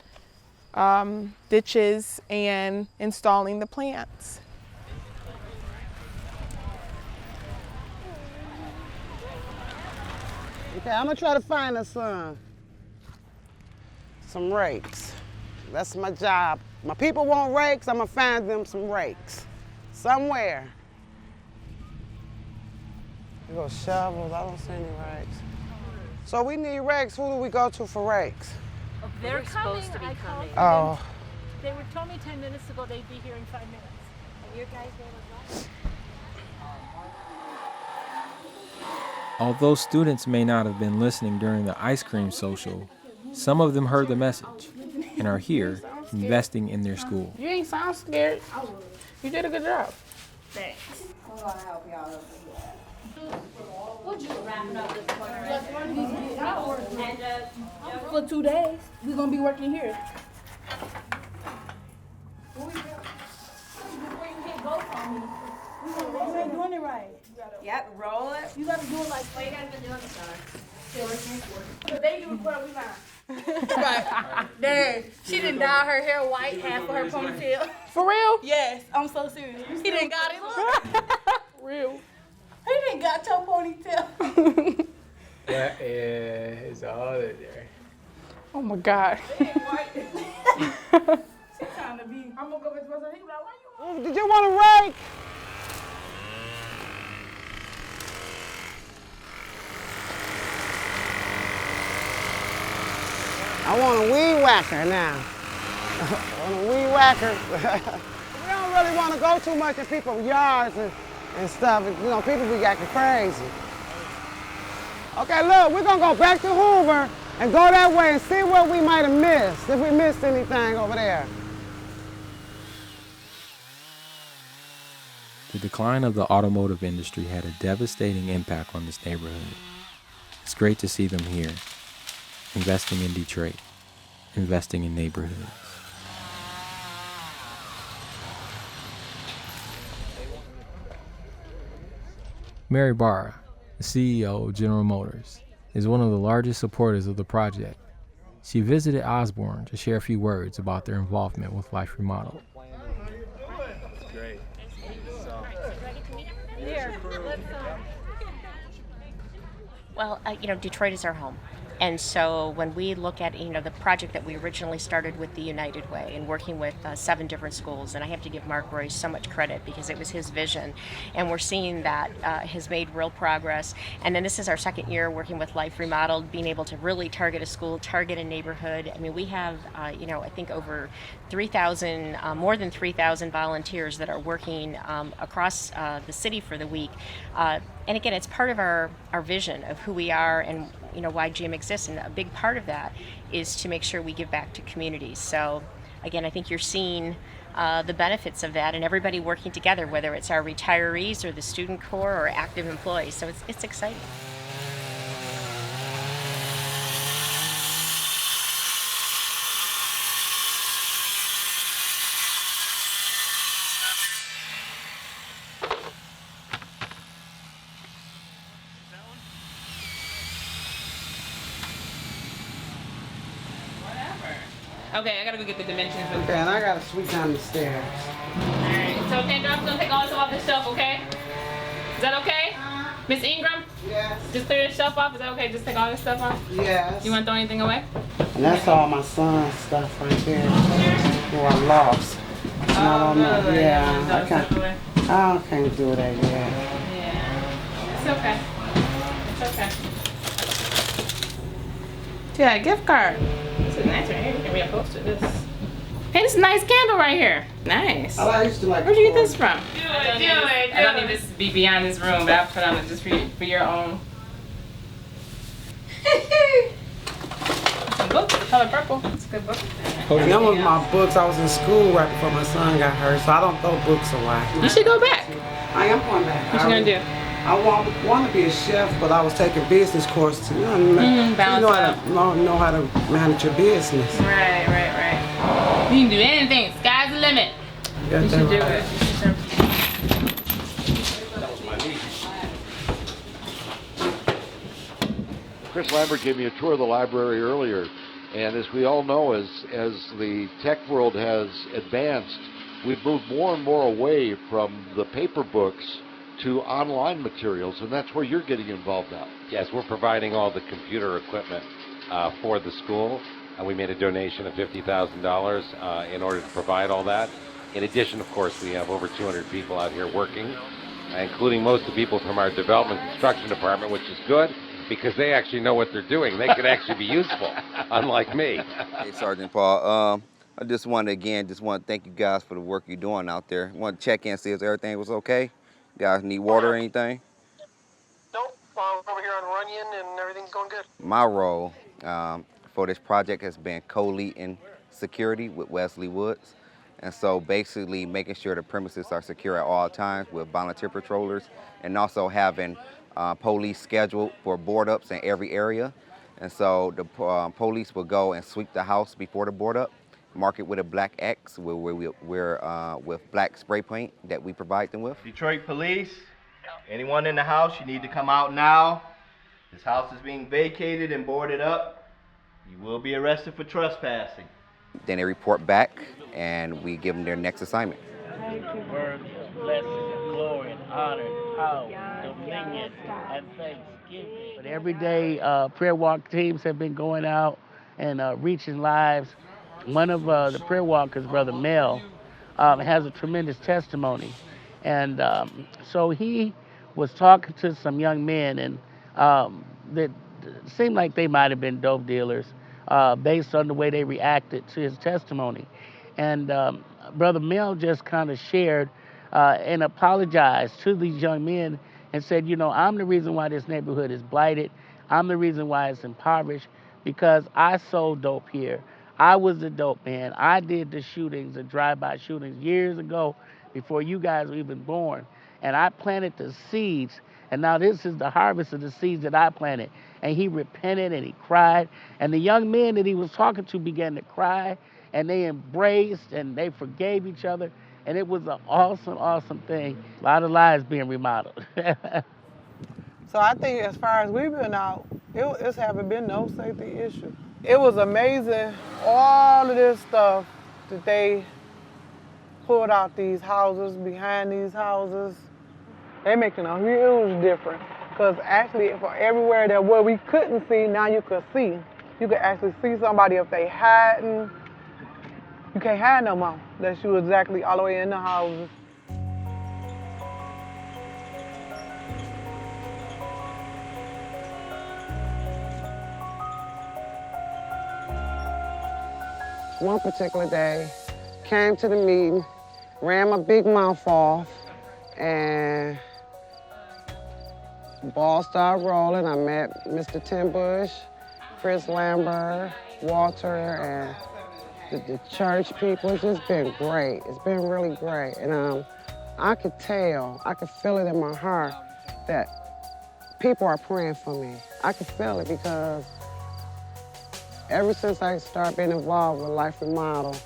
ditches, and installing the plants. Okay, I'm gonna try to find us some rakes. That's my job. My people want rakes, I'm gonna find them some rakes. Somewhere. We go shovels, I don't see any rakes. So we need rakes, who do we go to for rakes? They're supposed to be coming. Oh. They were told me 10 minutes ago they'd be here in 5 minutes. And your guys name is what? Although students may not have been listening during the ice cream social, some of them heard the message and are here investing in their school. You ain't sound scared. You did a good job. Thanks. I'm gonna help you out. We'll just wrap it up this corner right there. For 2 days, we're gonna be working here. You ain't doing it right. Yep, roll it. You gotta do it like. Well, you guys been doing it, But they do it where we not. Right. Dang, she didn't dye her hair white, half of her ponytail. For real? Yes, I'm so serious. He didn't got it. Look. Real. He didn't got your ponytail. That is all of there. Oh my God. She trying to be. I'm gonna go back to my son. He was like, why you? Did you want a rake? I want a weed whacker now. I want a weed whacker. We don't really want to go too much in people's yards and stuff. You know, people be acting crazy. Okay, look, we're gonna go back to Hoover and go that way and see what we might have missed, if we missed anything over there. The decline of the automotive industry had a devastating impact on this neighborhood. It's great to see them here, investing in Detroit, investing in neighborhoods. Mary Barra, the CEO of General Motors, is one of the largest supporters of the project. She visited Osborn to share a few words about their involvement with Life Remodeled. Great. Well, Detroit is our home. And so when we look at, the project that we originally started with the United Way and working with 7 different schools, and I have to give Mark Royce so much credit because it was his vision, and we're seeing that has made real progress. And then this is our second year working with Life Remodeled, being able to really target a school, target a neighborhood. I mean, we have, I think over 3,000, more than 3,000 volunteers that are working across the city for the week. And again, it's part of our vision of who we are and why GM exists, and a big part of that is to make sure we give back to communities. So again, I think you're seeing the benefits of that and everybody working together, whether it's our retirees or the student corps or active employees. So it's exciting. Okay, I gotta go get the dimensions. Okay, and I gotta sweep down the stairs. Alright, so Pandora, I'm gonna take all this off the shelf, okay? Is that okay? Miss Ingram? Yes. Just clear the shelf off, is that okay? Just take all this stuff off? Yes. You wanna throw anything away? And that's all my son's stuff right there. Who I lost. And I don't know. Yeah, I can't do that yet. Yeah. It's okay. It's okay. Yeah, gift card. This is nice right here. You can reupholster this. Hey, this is a nice candle right here. Nice. I used to like. Where'd you get this from? I don't need this to be beyond this room, but I'll put on it just for your own. Some books, the color purple. It's a good book. And that was my books. I was in school right before my son got hurt, so I don't throw books away. You should go back. I am going back. What you gonna do? I want to be a chef, but I was taking business course to balance know how to manage your business. Right. You can do anything. Sky's the limit. You should do it. Chris Lambert gave me a tour of the library earlier, and as we all know, as the tech world has advanced, we've moved more and more away from the paper books to online materials, and that's where you're getting involved now. Yes, we're providing all the computer equipment for the school, and we made a donation of $50,000 in order to provide all that. In addition, of course, we have over 200 people out here working, including most of the people from our development construction department, which is good because they actually know what they're doing. They could actually be useful, unlike me. Hey, Sergeant Paul. I just want to thank you guys for the work you're doing out there. I want to check in, see if everything was okay. You guys need water or anything? Nope, over here on Runyon and everything's going good. My role for this project has been co-leading security with Wesley Woods. And so basically making sure the premises are secure at all times with volunteer patrollers, and also having police scheduled for board ups in every area. And so the police will go and sweep the house before the board up, mark it with a black X with black spray paint that we provide them with. Detroit Police, anyone in the house, you need to come out now. This house is being vacated and boarded up. You will be arrested for trespassing. Then they report back, and we give them their next assignment. Words of blessing, glory, and honor, and power, dominion, and thanksgiving. But every day, prayer walk teams have been going out and reaching lives. One of the prayer walkers, Brother Mel, has a tremendous testimony. And so he was talking to some young men, and that seemed like they might have been dope dealers based on the way they reacted to his testimony. And Brother Mel just kind of shared and apologized to these young men and said, you know, I'm the reason why this neighborhood is blighted. I'm the reason why it's impoverished, because I sold dope here. I was the dope man. I did the shootings, the drive-by shootings years ago before you guys were even born. And I planted the seeds, and now this is the harvest of the seeds that I planted. And he repented and he cried. And the young men that he was talking to began to cry, and they embraced and they forgave each other. And it was an awesome, awesome thing. A lot of lives being remodeled. So I think as far as we've been out, it's haven't been no safety issue. It was amazing, all of this stuff that they pulled out these houses, behind these houses. They're making a huge difference. Because actually, for everywhere that where we couldn't see, now you could see. You could actually see somebody if they hiding. You can't hide no more. Unless you exactly all the way in the houses. One particular day, came to the meeting, ran my big mouth off, and the ball started rolling. I met Mr. Tim Bush, Chris Lambert, Walter, and the church people. It's just been great. It's been really great. And I could tell, I could feel it in my heart that people are praying for me. I could feel it because ever since I started being involved with Life Remodeled,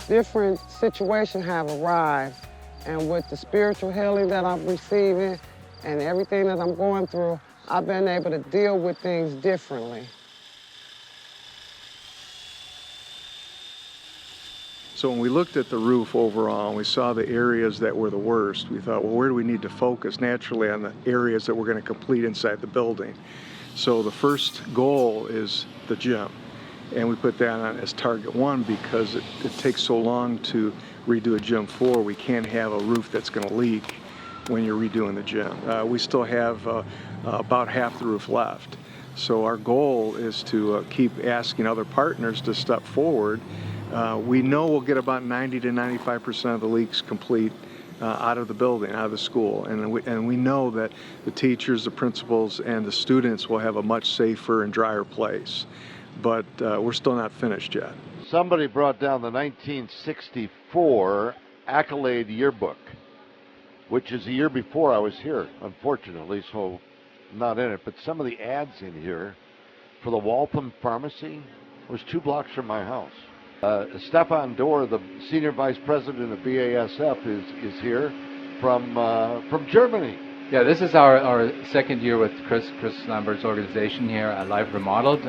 different situations have arrived. And with the spiritual healing that I'm receiving and everything that I'm going through, I've been able to deal with things differently. So when we looked at the roof overall and we saw the areas that were the worst, we thought, well, where do we need to focus? Naturally on the areas that we're going to complete inside the building. So the first goal is the gym. And we put that on as target one because it takes so long to redo a gym floor. We can't have a roof that's going to leak when you're redoing the gym. We still have about half the roof left. So our goal is to keep asking other partners to step forward. We know we'll get about 90 to 95% of the leaks complete out of the building, out of the school. And we know that the teachers, the principals, and the students will have a much safer and drier place. But we're still not finished yet. Somebody brought down the 1964 Accolade yearbook, which is the year before I was here, unfortunately, so I'm not in it. But some of the ads in here for the Waltham Pharmacy was 2 blocks from my house. Stefan Dorr, the senior vice president of BASF, is here from Germany. Yeah, this is our second year with Chris Lambert's organization here at Life Remodeled.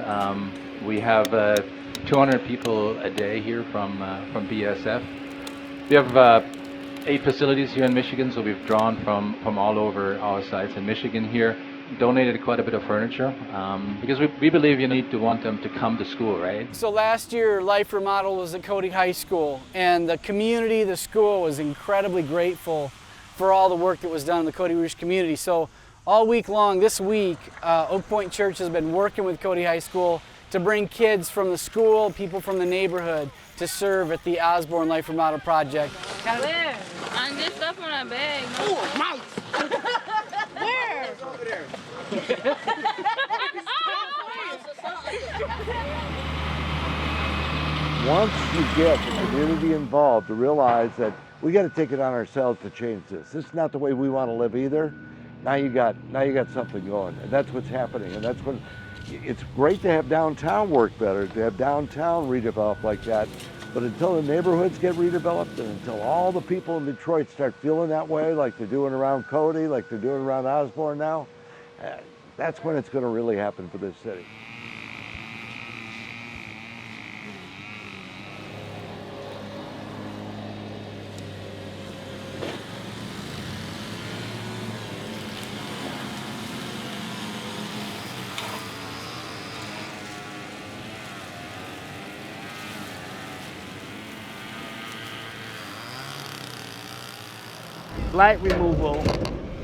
We have 200 people a day here from BASF. We have 8 facilities here in Michigan, so we've drawn from all over our sites in Michigan here. Donated quite a bit of furniture because we believe you need to want them to come to school, right? So last year, Life Remodeled was at Cody High School, and the community, the school was incredibly grateful for all the work that was done in the Cody Rouge community. So all week long, this week, Oak Point Church has been working with Cody High School to bring kids from the school, people from the neighborhood, to serve at the Osborn Life Remodeled project. Where? I get stuff on that bag. Oh, mouse! Where? It's over there. Once you get the community involved to realize that we got to take it on ourselves to change this. This is not the way we want to live either. Now you got something going, and that's what's happening. And that's when it's great to have downtown work better, to have downtown redeveloped like that. But until the neighborhoods get redeveloped, and until all the people in Detroit start feeling that way, like they're doing around Cody, like they're doing around Osborn now, that's when it's going to really happen for this city. blight removal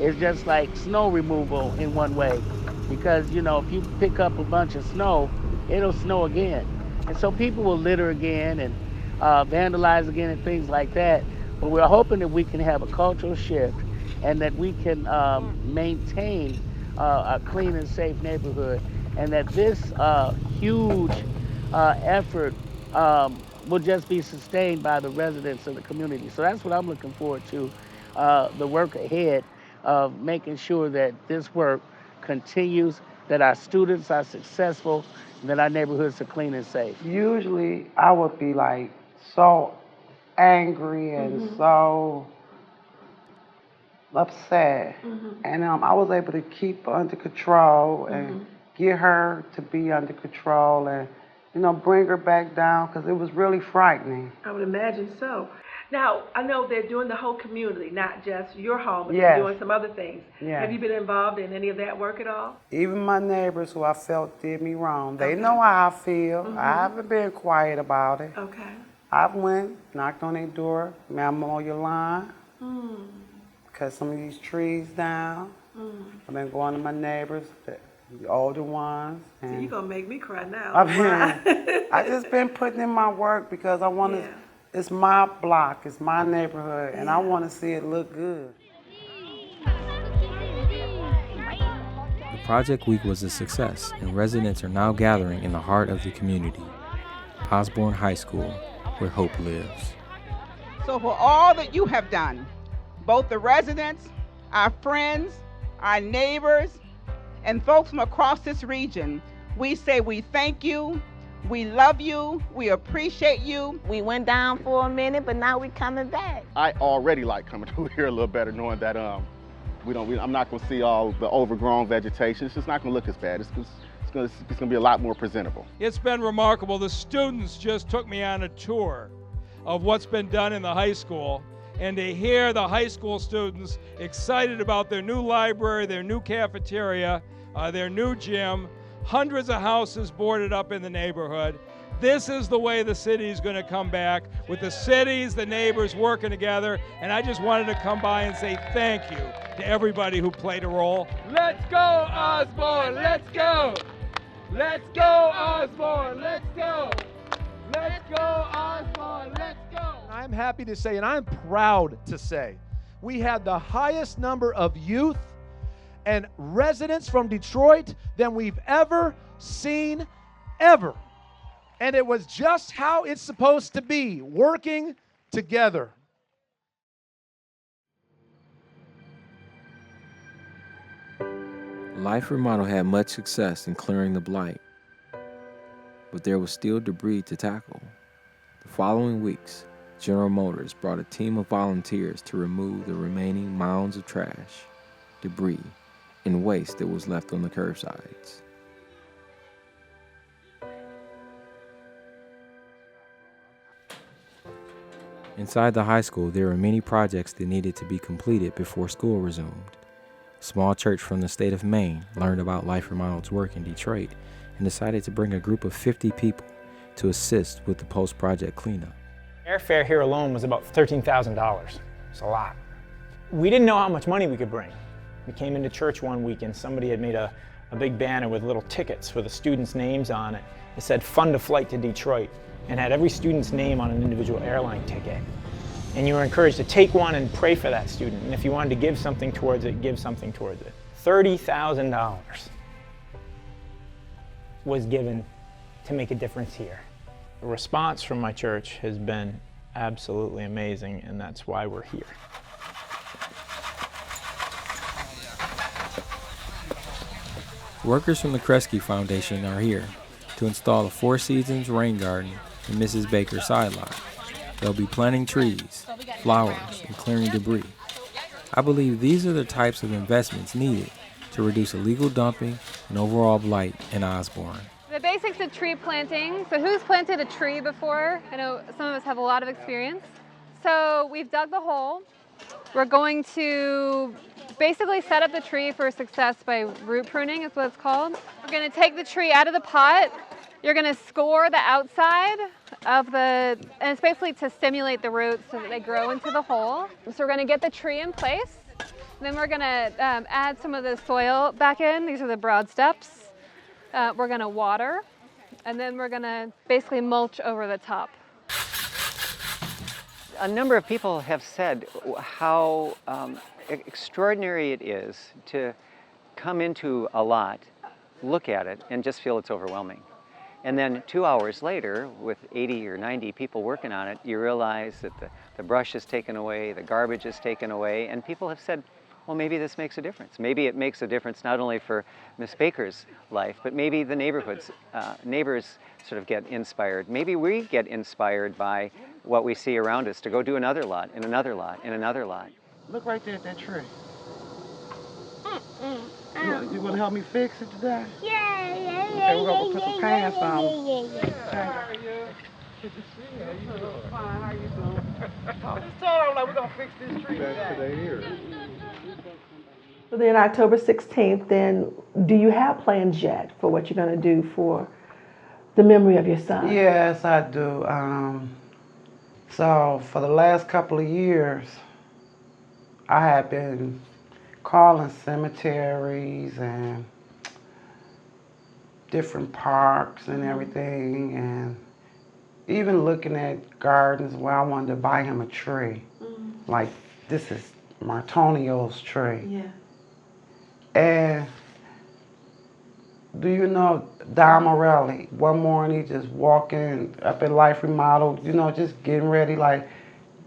is just like snow removal in one way, because you know, if you pick up a bunch of snow, it'll snow again, and so people will litter again and vandalize again and things like that. But we're hoping that we can have a cultural shift and that we can maintain a clean and safe neighborhood, and that this huge effort will just be sustained by the residents of the community. So that's what I'm looking forward to, the work ahead of making sure that this work continues, that our students are successful, and that our neighborhoods are clean and safe. Usually I would be like so angry and so upset. And I was able to keep her under control and get her to be under control and, you know, bring her back down, because it was really frightening. I would imagine so. Now, I know they're doing the whole community, not just your home, but Yes. they're doing some other things. Yeah. Have you been involved in any of that work at all? Even my neighbors who I felt did me wrong, they know how I feel. I haven't been quiet about it. Okay. I went, knocked on their door, may I mow your lawn? Cut some of these trees down. I've been going to my neighbors, the older ones. So And you're going to make me cry now. I just been putting in my work because I want to, it's my block, it's my neighborhood, and I want to see it look good. The project week was a success, and residents are now gathering in the heart of the community, Osborn High School, where hope lives. So for all that you have done, both the residents, our friends, our neighbors, and folks from across this region, we say we thank you, we love you, we appreciate you. We went down for a minute, but now we're coming back. I already like coming through here a little better, knowing that I'm not going to see all the overgrown vegetation. It's just not going to look as bad. It's going to be a lot more presentable. It's been remarkable. The students just took me on a tour of what's been done in the high school, and to hear the high school students excited about their new library, their new cafeteria, their new gym, hundreds of houses boarded up in the neighborhood. This is the way the city is going to come back, with the cities, the neighbors working together, and I just wanted to come by and say thank you to everybody who played a role. Let's go, Osborn! Let's go! Let's go, Osborn! Let's go! Let's go, Osborn! Let's go! I'm happy to say, and I'm proud to say, we had the highest number of youth and residents from Detroit than we've ever seen, ever. And it was just how it's supposed to be, working together. Life Remodeled had much success in clearing the blight, but there was still debris to tackle. The following weeks, General Motors brought a team of volunteers to remove the remaining mounds of trash, debris, and waste that was left on the curbsides. Inside the high school, there were many projects that needed to be completed before school resumed. A small church from the state of Maine learned about Life Remodeled's work in Detroit and decided to bring a group of 50 people to assist with the post-project cleanup. Airfare here alone was about $13,000. It's a lot. We didn't know how much money we could bring. We came into church one week and somebody had made a big banner with little tickets with the students' names on it. It said fund a flight to Detroit and had every student's name on an individual airline ticket. And you were encouraged to take one and pray for that student. And if you wanted to give something towards it, give something towards it. $30,000 was given to make a difference here. The response from my church has been absolutely amazing, and that's why we're here. Workers from the Kresge Foundation are here to install a Four Seasons rain garden in Mrs. Baker's sideline. They'll be planting trees, flowers, and clearing debris. I believe these are the types of investments needed to reduce illegal dumping and overall blight in Osborn. The basics of tree planting. So who's planted a tree before? I know some of us have a lot of experience. So we've dug the hole. We're going to basically set up the tree for success by root pruning is what it's called. We're going to take the tree out of the pot You're going to score the outside of the, and it's basically to stimulate the roots so that they grow into the hole. So we're going to get the tree in place. Then we're going to add some of the soil back in. These are the broad steps. We're going to water, and then we're going to basically mulch over the top. A number of people have said how extraordinary it is to come into a lot, look at it, and just feel it's overwhelming. And then 2 hours later, with 80 or 90 people working on it, you realize that the brush is taken away, the garbage is taken away, and people have said, well, maybe this makes a difference. Maybe it makes a difference not only for Miss Baker's life, but maybe the neighbors sort of get inspired. Maybe we get inspired by what we see around us to go do another lot, and another lot, and another lot. Look right there at that tree. You want to help me fix it today? Yeah. Okay, we're going to put some pants on. Yeah. Good to see you. How you doing? Fine. How you doing? Just told them like we're going to fix this tree today here. So then October 16th, then do you have plans yet for what you're going to do for the memory of your son? Yes, I do. So for the last couple of years, I have been calling cemeteries and different parks and everything, and even looking at gardens where I wanted to buy him a tree. Like, this is Martonio's tree. Yeah. And do you know Don Morelli? One morning, just walking up at Life Remodeled, you know, just getting ready, like,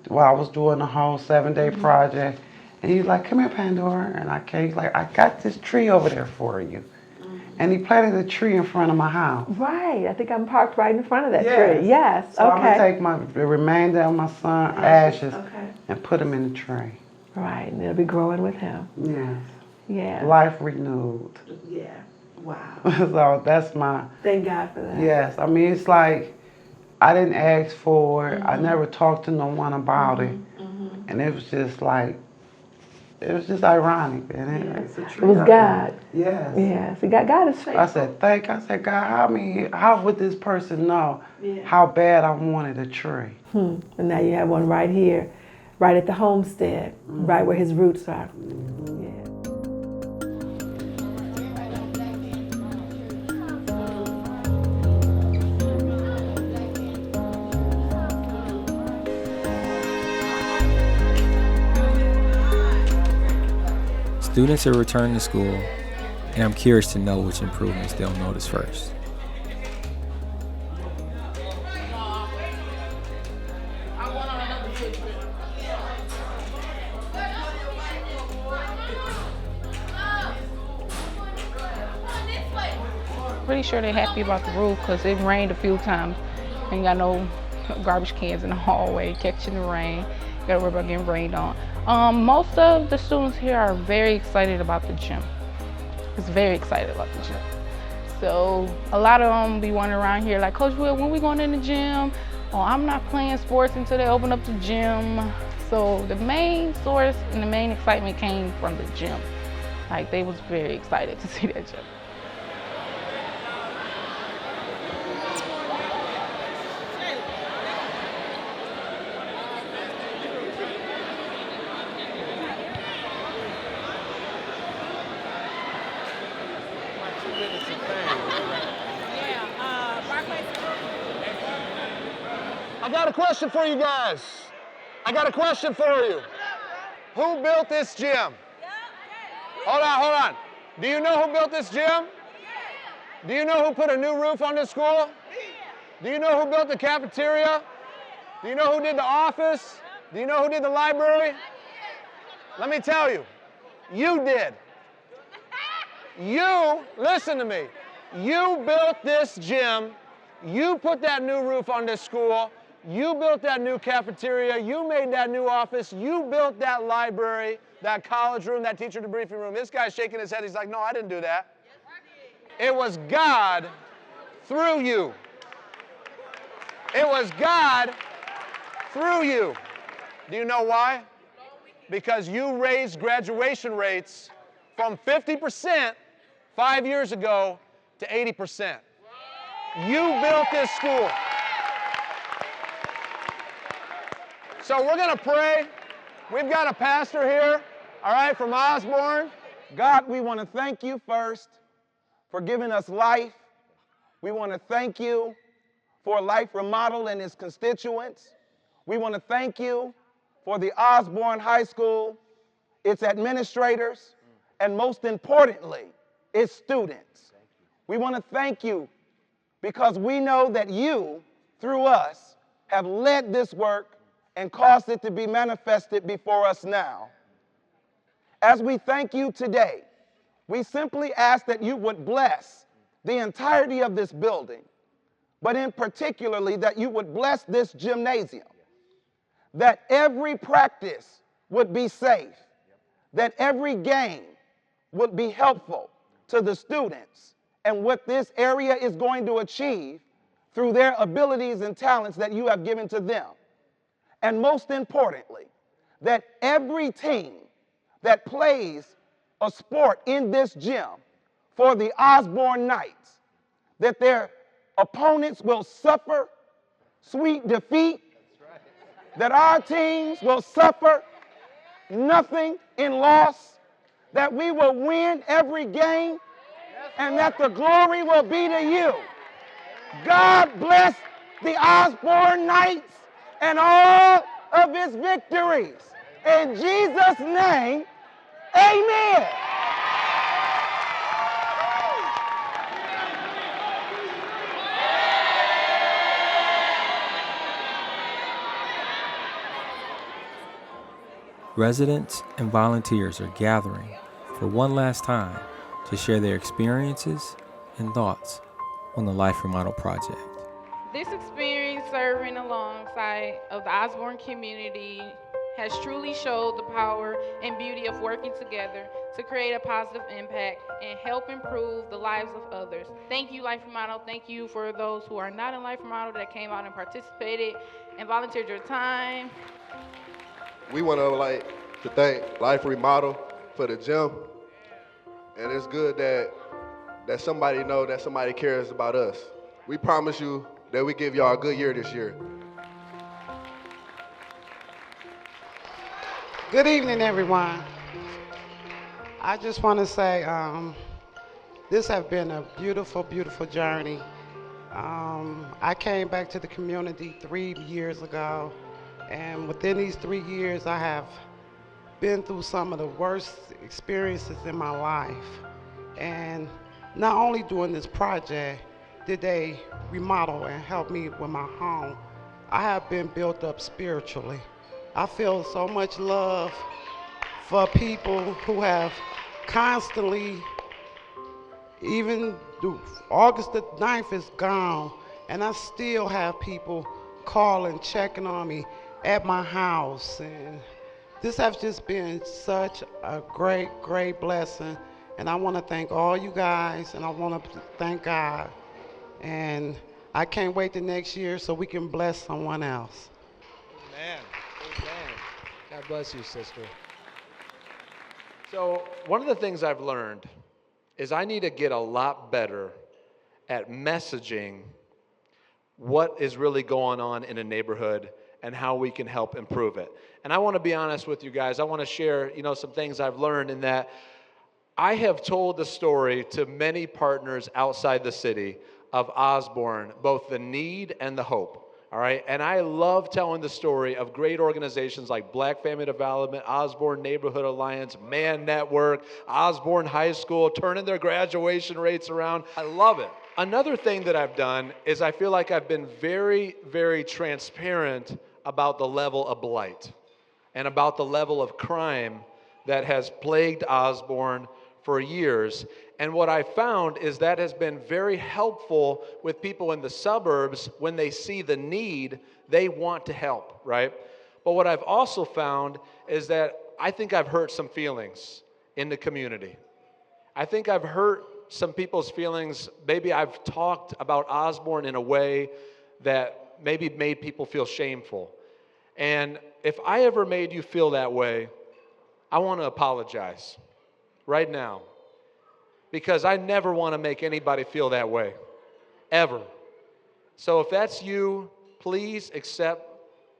while I was doing the whole 7-day project. And he's like, come here, Pandora. And I came, he's like, I got this tree over there for you. And he planted a tree in front of my house. Right. I think I'm parked right in front of that tree. Yes. So okay. I'm going to take the remainder of my son's ashes and put them in the tree. Right. And it'll be growing with him. Yes. Yeah. Life renewed. Yeah. Wow. So that's my... Thank God for that. Yes. I mean, it's like, I didn't ask for it. I never talked to no one about it. And it was just like, it was just ironic. And it was God. Yes. Yes. God is faithful. I said, God, how would this person know how bad I wanted a tree? And now you have one right here, right at the homestead, right where his roots are. Yeah. Students are returning to school, and I'm curious to know which improvements they'll notice first. Pretty sure they're happy about the roof because it rained a few times. Ain't got no garbage cans in the hallway catching the rain. Gotta worry about getting rained on. Most of the students here are very excited about the gym. It's very excited about the gym. So a lot of them be wandering around here like, Coach Will, when we going in the gym? Oh, I'm not playing sports until they open up the gym. So the main source and the main excitement came from the gym. Like, they was very excited to see that gym. I got a question for you guys. I got a question for you. Who built this gym? Hold on. Do you know who built this gym? Do you know who put a new roof on this school? Do you know who built the cafeteria? Do you know who did the office? Do you know who did the library? Let me tell you, you did. You, listen to me, you built this gym, you put that new roof on this school, you built that new cafeteria, you made that new office, you built that library, that college room, that teacher debriefing room. This guy's shaking his head, he's like, no, I didn't do that. It was God through you. It was God through you. Do you know why? Because you raised graduation rates from 50% 5 years ago to 80%. You built this school. So we're going to pray. We've got a pastor here, all right, from Osborn. God, we want to thank you first for giving us life. We want to thank you for Life Remodeled and its constituents. We want to thank you for the Osborn High School, its administrators, and most importantly, its students. We want to thank you because we know that you, through us, have led this work and caused it to be manifested before us now. As we thank you today, we simply ask that you would bless the entirety of this building, but in particularly that you would bless this gymnasium, that every practice would be safe, that every game would be helpful to the students and what this area is going to achieve through their abilities and talents that you have given to them. And most importantly, that every team that plays a sport in this gym for the Osborn Knights, that their opponents will suffer sweet defeat, that our teams will suffer nothing in loss, that we will win every game, and that the glory will be to you. God bless the Osborn Knights and all of his victories. In Jesus' name, amen. Residents and volunteers are gathering for one last time to share their experiences and thoughts on the Life Remodeled project. This experience serving alongside of the Osborn community has truly showed the power and beauty of working together to create a positive impact and help improve the lives of others. Thank you, Life Remodeled. Thank you for those who are not in Life Remodeled that came out and participated and volunteered your time. We want to thank Life Remodeled for the gym, and it's good that somebody know that somebody cares about us. We promise you that we give y'all a good year this year. Good evening, everyone. I just want to say this has been a beautiful, beautiful journey. I came back to the community 3 years ago, and within these 3 years, I have been through some of the worst experiences in my life. And not only during this project did they remodel and help me with my home, I have been built up spiritually. I feel so much love for people who have constantly, even August the 9th is gone, and I still have people calling, checking on me at my house. And this has just been such a great, great blessing. And I want to thank all you guys, and I want to thank God. And I can't wait till next year so we can bless someone else. Amen. Amen. God bless you, sister. So one of the things I've learned is I need to get a lot better at messaging what is really going on in a neighborhood and how we can help improve it. And I want to be honest with you guys. I want to share, some things I've learned in that I have told the story to many partners outside the city of Osborn, both the need and the hope. All right, and I love telling the story of great organizations like Black Family Development, Osborn Neighborhood Alliance, Man Network, Osborn High School, turning their graduation rates around. I love it. Another thing that I've done is I feel like I've been very, very transparent about the level of blight and about the level of crime that has plagued Osborn for years. And what I found is that has been very helpful with people in the suburbs. When they see the need, they want to help, right? But what I've also found is that I think I've hurt some feelings in the community. I think I've hurt some people's feelings. Maybe I've talked about Osborn in a way that maybe made people feel shameful. And if I ever made you feel that way, I want to apologize right now, because I never want to make anybody feel that way, ever. So if that's you, please accept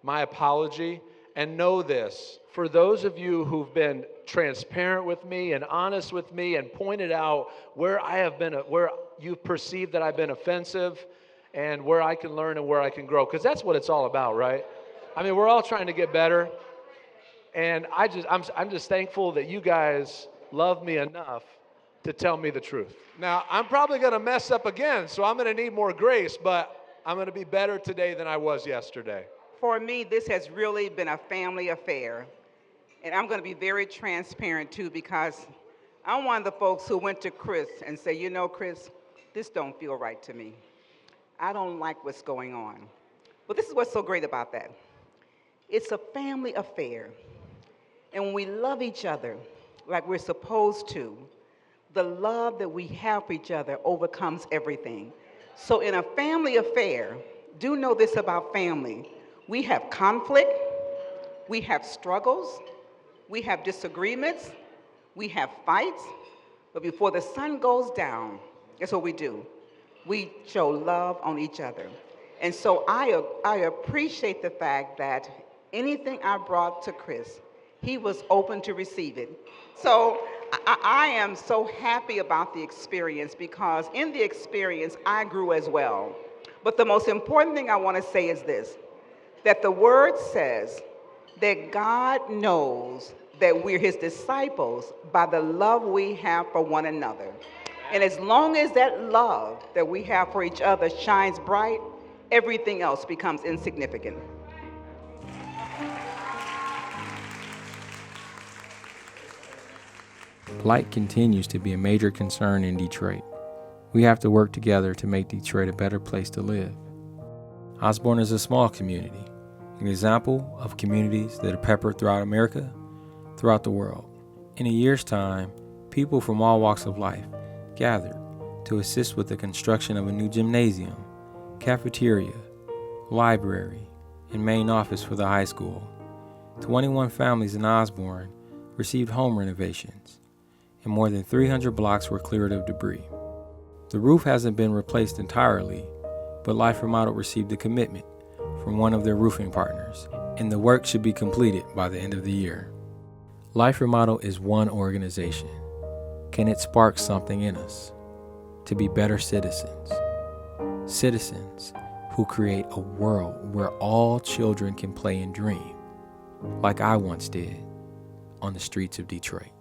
my apology and know this. For those of you who've been transparent with me and honest with me and pointed out where where you've perceived that I've been offensive and where I can learn and where I can grow, because that's what it's all about, right? I mean, we're all trying to get better, and I'm just thankful that you guys love me enough to tell me the truth. Now, I'm probably going to mess up again, so I'm going to need more grace, but I'm going to be better today than I was yesterday. For me, this has really been a family affair. And I'm going to be very transparent, too, because I'm one of the folks who went to Chris and said, you know, Chris, this don't feel right to me. I don't like what's going on. But this is what's so great about that. It's a family affair. And when we love each other like we're supposed to, the love that we have for each other overcomes everything. So in a family affair, do know this about family. We have conflict, we have struggles, we have disagreements, we have fights, but before the sun goes down, that's what we do. We show love on each other. And so I appreciate the fact that anything I brought to Chris, he was open to receive it. So I am so happy about the experience, because in the experience, I grew as well. But the most important thing I want to say is this, that the word says that God knows that we're his disciples by the love we have for one another. And as long as that love that we have for each other shines bright, everything else becomes insignificant. Blight continues to be a major concern in Detroit. We have to work together to make Detroit a better place to live. Osborn is a small community, an example of communities that are peppered throughout America, throughout the world. In a year's time, people from all walks of life gathered to assist with the construction of a new gymnasium, cafeteria, library, and main office for the high school. 21 families in Osborn received home renovations, and more than 300 blocks were cleared of debris. The roof hasn't been replaced entirely, but Life Remodeled received a commitment from one of their roofing partners, and the work should be completed by the end of the year. Life Remodeled is one organization. Can it spark something in us to be better citizens? Citizens who create a world where all children can play and dream, like I once did on the streets of Detroit.